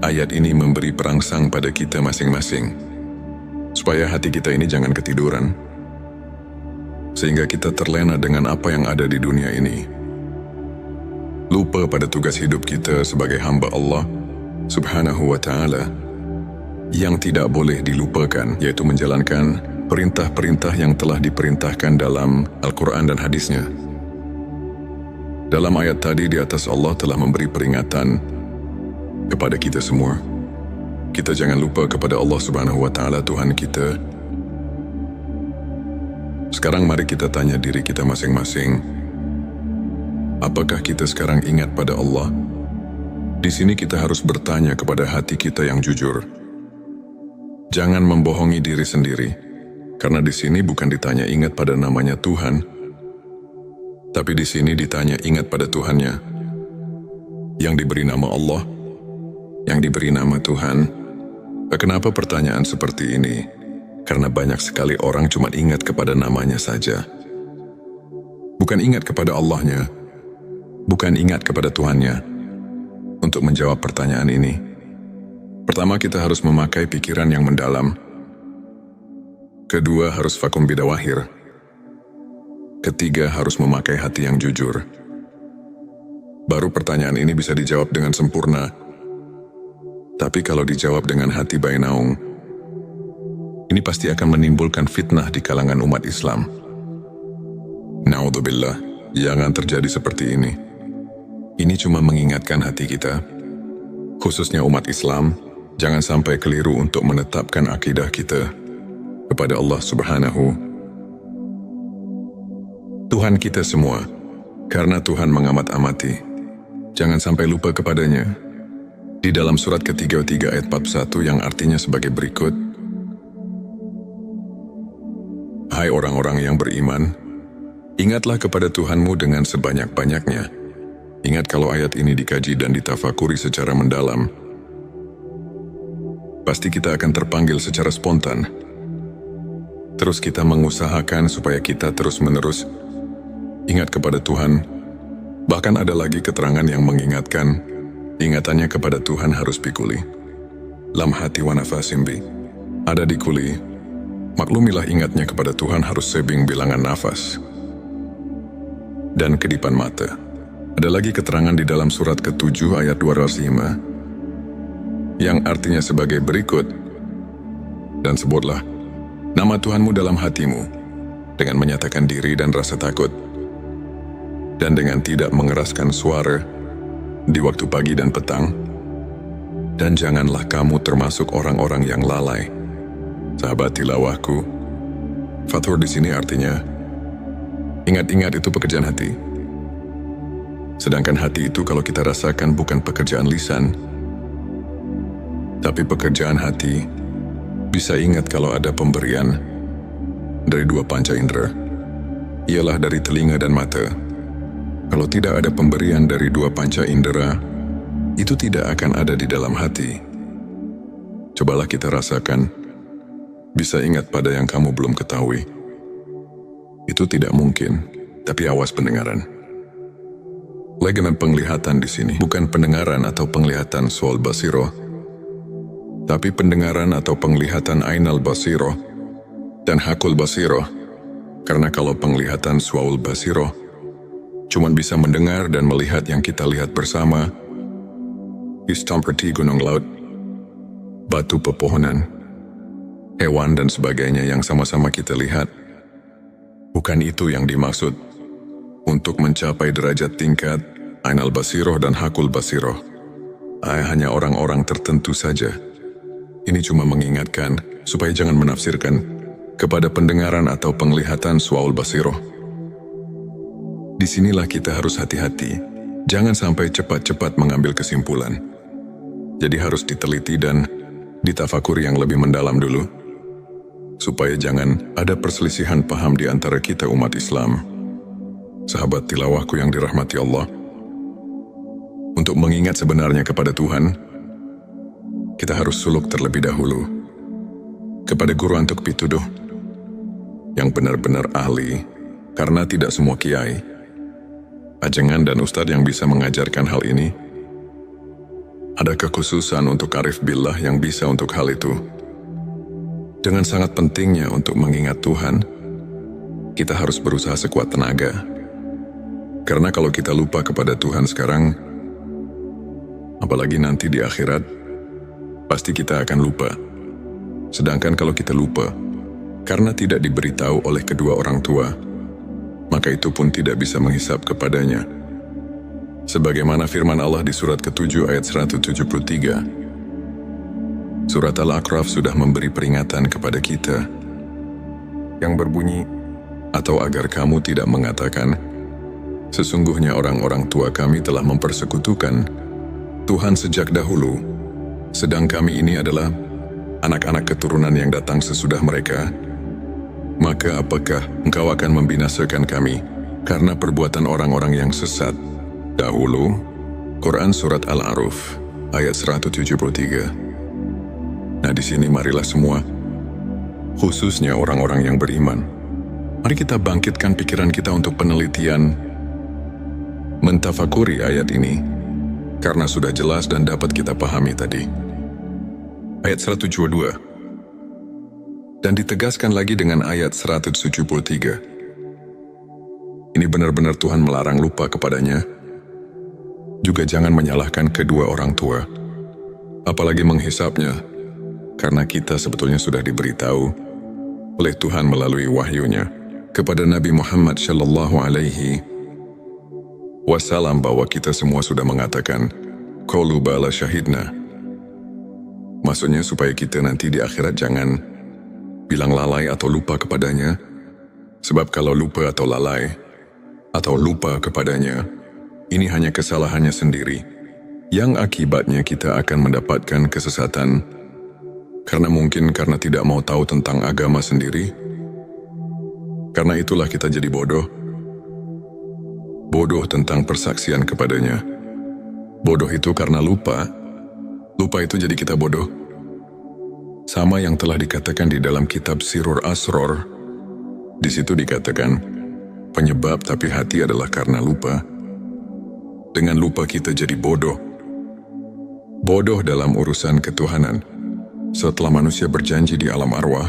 Ayat ini memberi perangsang pada kita masing-masing, supaya hati kita ini jangan ketiduran, sehingga kita terlena dengan apa yang ada di dunia ini. Lupa pada tugas hidup kita sebagai hamba Allah Subhanahu wa Ta'ala, yang tidak boleh dilupakan, yaitu menjalankan perintah-perintah yang telah diperintahkan dalam Al-Quran dan hadisnya. Dalam ayat tadi di atas Allah telah memberi peringatan kepada kita semua. kita jangan lupa kepada Allah Subhanahu wa Ta'ala, Tuhan kita. Sekarang mari kita tanya diri kita masing-masing, apakah kita sekarang ingat pada Allah? Di sini kita harus bertanya kepada hati kita yang jujur. Jangan membohongi diri sendiri, karena di sini bukan ditanya ingat pada namanya Tuhan, tapi di sini ditanya ingat pada Tuhannya, yang diberi nama Allah, yang diberi nama Tuhan. Kenapa pertanyaan seperti ini? Karena banyak sekali orang cuma ingat kepada namanya saja. Bukan ingat kepada Allahnya, bukan ingat kepada Tuhannya. Untuk menjawab pertanyaan ini, pertama kita harus memakai pikiran yang mendalam. Kedua harus vakum bidawahir. Ketiga harus memakai hati yang jujur. Baru pertanyaan ini bisa dijawab dengan sempurna. Tapi kalau dijawab dengan hati bainaung, ini pasti akan menimbulkan fitnah di kalangan umat Islam. Naudzubillah, jangan terjadi seperti ini. Ini cuma mengingatkan hati kita, khususnya umat Islam, jangan sampai keliru untuk menetapkan akidah kita kepada Allah Subhanahu Tuhan kita semua, karena Tuhan mengamat-amati. Jangan sampai lupa kepadanya. Di dalam surat ke-33 ayat 41 yang artinya sebagai berikut, hai orang-orang yang beriman, ingatlah kepada Tuhanmu dengan sebanyak-banyaknya. Ingat kalau ayat ini dikaji dan ditafakuri secara mendalam, pasti kita akan terpanggil secara spontan. Terus kita mengusahakan supaya kita terus-menerus ingat kepada Tuhan. Bahkan ada lagi keterangan yang mengingatkan, ingatannya kepada Tuhan harus pikuli. Lam hati wa nafasim bi. Ada di kuli. Maklumilah ingatnya kepada Tuhan harus sebing bilangan nafas. Dan kedipan mata. Ada lagi keterangan di dalam surat ke-7 ayat 205 yang artinya sebagai berikut. Dan sebutlah nama Tuhanmu dalam hatimu dengan menyatakan diri dan rasa takut, dan dengan tidak mengeraskan suara di waktu pagi dan petang, dan janganlah kamu termasuk orang-orang yang lalai. Sahabat tilawahku, fathur di sini artinya ingat-ingat itu pekerjaan hati. Sedangkan hati itu kalau kita rasakan bukan pekerjaan lisan, tapi pekerjaan hati. Bisa ingat kalau ada pemberian dari dua panca indera, ialah dari telinga dan mata. Kalau tidak ada pemberian dari dua panca indera, itu tidak akan ada di dalam hati. Cobalah kita rasakan, bisa ingat pada yang kamu belum ketahui. Itu tidak mungkin, tapi awas pendengaran. Legenan penglihatan di sini bukan pendengaran atau penglihatan sual basiro, tapi pendengaran atau penglihatan ainal basiro dan hakul basiro. Karena kalau penglihatan sual basiro cuman bisa mendengar dan melihat yang kita lihat bersama, seperti gunung laut, batu pepohonan, hewan dan sebagainya yang sama-sama kita lihat. Bukan itu yang dimaksud. Untuk mencapai derajat tingkat ainal basiroh dan hakul basiroh, hanya orang-orang tertentu saja. Ini cuma mengingatkan supaya jangan menafsirkan kepada pendengaran atau penglihatan suaul basiroh. Disinilah kita harus hati-hati, jangan sampai cepat-cepat mengambil kesimpulan. Jadi harus diteliti dan ditafakuri yang lebih mendalam dulu, supaya jangan ada perselisihan paham di antara kita umat Islam. Sahabat tilawahku yang dirahmati Allah, untuk mengingat sebenarnya kepada Tuhan, kita harus suluk terlebih dahulu kepada guru untuk pituduh yang benar-benar ahli, karena tidak semua kiai, ajengan dan ustadz yang bisa mengajarkan hal ini. Ada kekhususan untuk arif billah yang bisa untuk hal itu. Dengan sangat pentingnya untuk mengingat Tuhan, kita harus berusaha sekuat tenaga. Karena kalau kita lupa kepada Tuhan sekarang, apalagi nanti di akhirat, pasti kita akan lupa. Sedangkan kalau kita lupa, karena tidak diberitahu oleh kedua orang tua, maka itu pun tidak bisa menghisap kepadanya. Sebagaimana firman Allah di surat ke-7 ayat 173. Surat Al-A'raf sudah memberi peringatan kepada kita yang berbunyi, atau agar kamu tidak mengatakan, sesungguhnya orang-orang tua kami telah mempersekutukan Tuhan sejak dahulu, sedang kami ini adalah anak-anak keturunan yang datang sesudah mereka. Maka apakah engkau akan membinasakan kami karena perbuatan orang-orang yang sesat dahulu? Quran Surat Al-A'raf ayat 173. Nah, di sini marilah semua, khususnya orang-orang yang beriman, mari kita bangkitkan pikiran kita untuk penelitian, mentafakuri ayat ini, karena sudah jelas dan dapat kita pahami tadi. Ayat 172. Dan ditegaskan lagi dengan ayat 173. Ini benar-benar Tuhan melarang lupa kepadanya. Juga jangan menyalahkan kedua orang tua, apalagi menghisapnya, karena kita sebetulnya sudah diberitahu oleh Tuhan melalui wahyunya kepada Nabi Muhammad Shallallahu Alaihi Wasallam bahwa kita semua sudah mengatakan qalu bala syahidna. Maksudnya supaya kita nanti di akhirat jangan bilang lalai atau lupa kepadanya, sebab kalau lupa atau lalai atau lupa kepadanya, ini hanya kesalahannya sendiri, yang akibatnya kita akan mendapatkan kesesatan, karena tidak mau tahu tentang agama sendiri. Karena itulah kita jadi bodoh tentang persaksian kepadanya. Bodoh itu karena lupa itu jadi kita bodoh. Sama yang telah dikatakan di dalam kitab Sirur Asror. Di situ dikatakan, penyebab tapi hati adalah karena lupa. Dengan lupa kita jadi bodoh. Bodoh dalam urusan ketuhanan. Setelah manusia berjanji di alam arwah,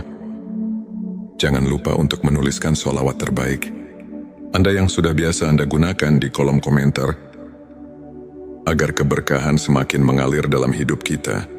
jangan lupa untuk menuliskan sholawat terbaik Anda yang sudah biasa Anda gunakan di kolom komentar, agar keberkahan semakin mengalir dalam hidup kita.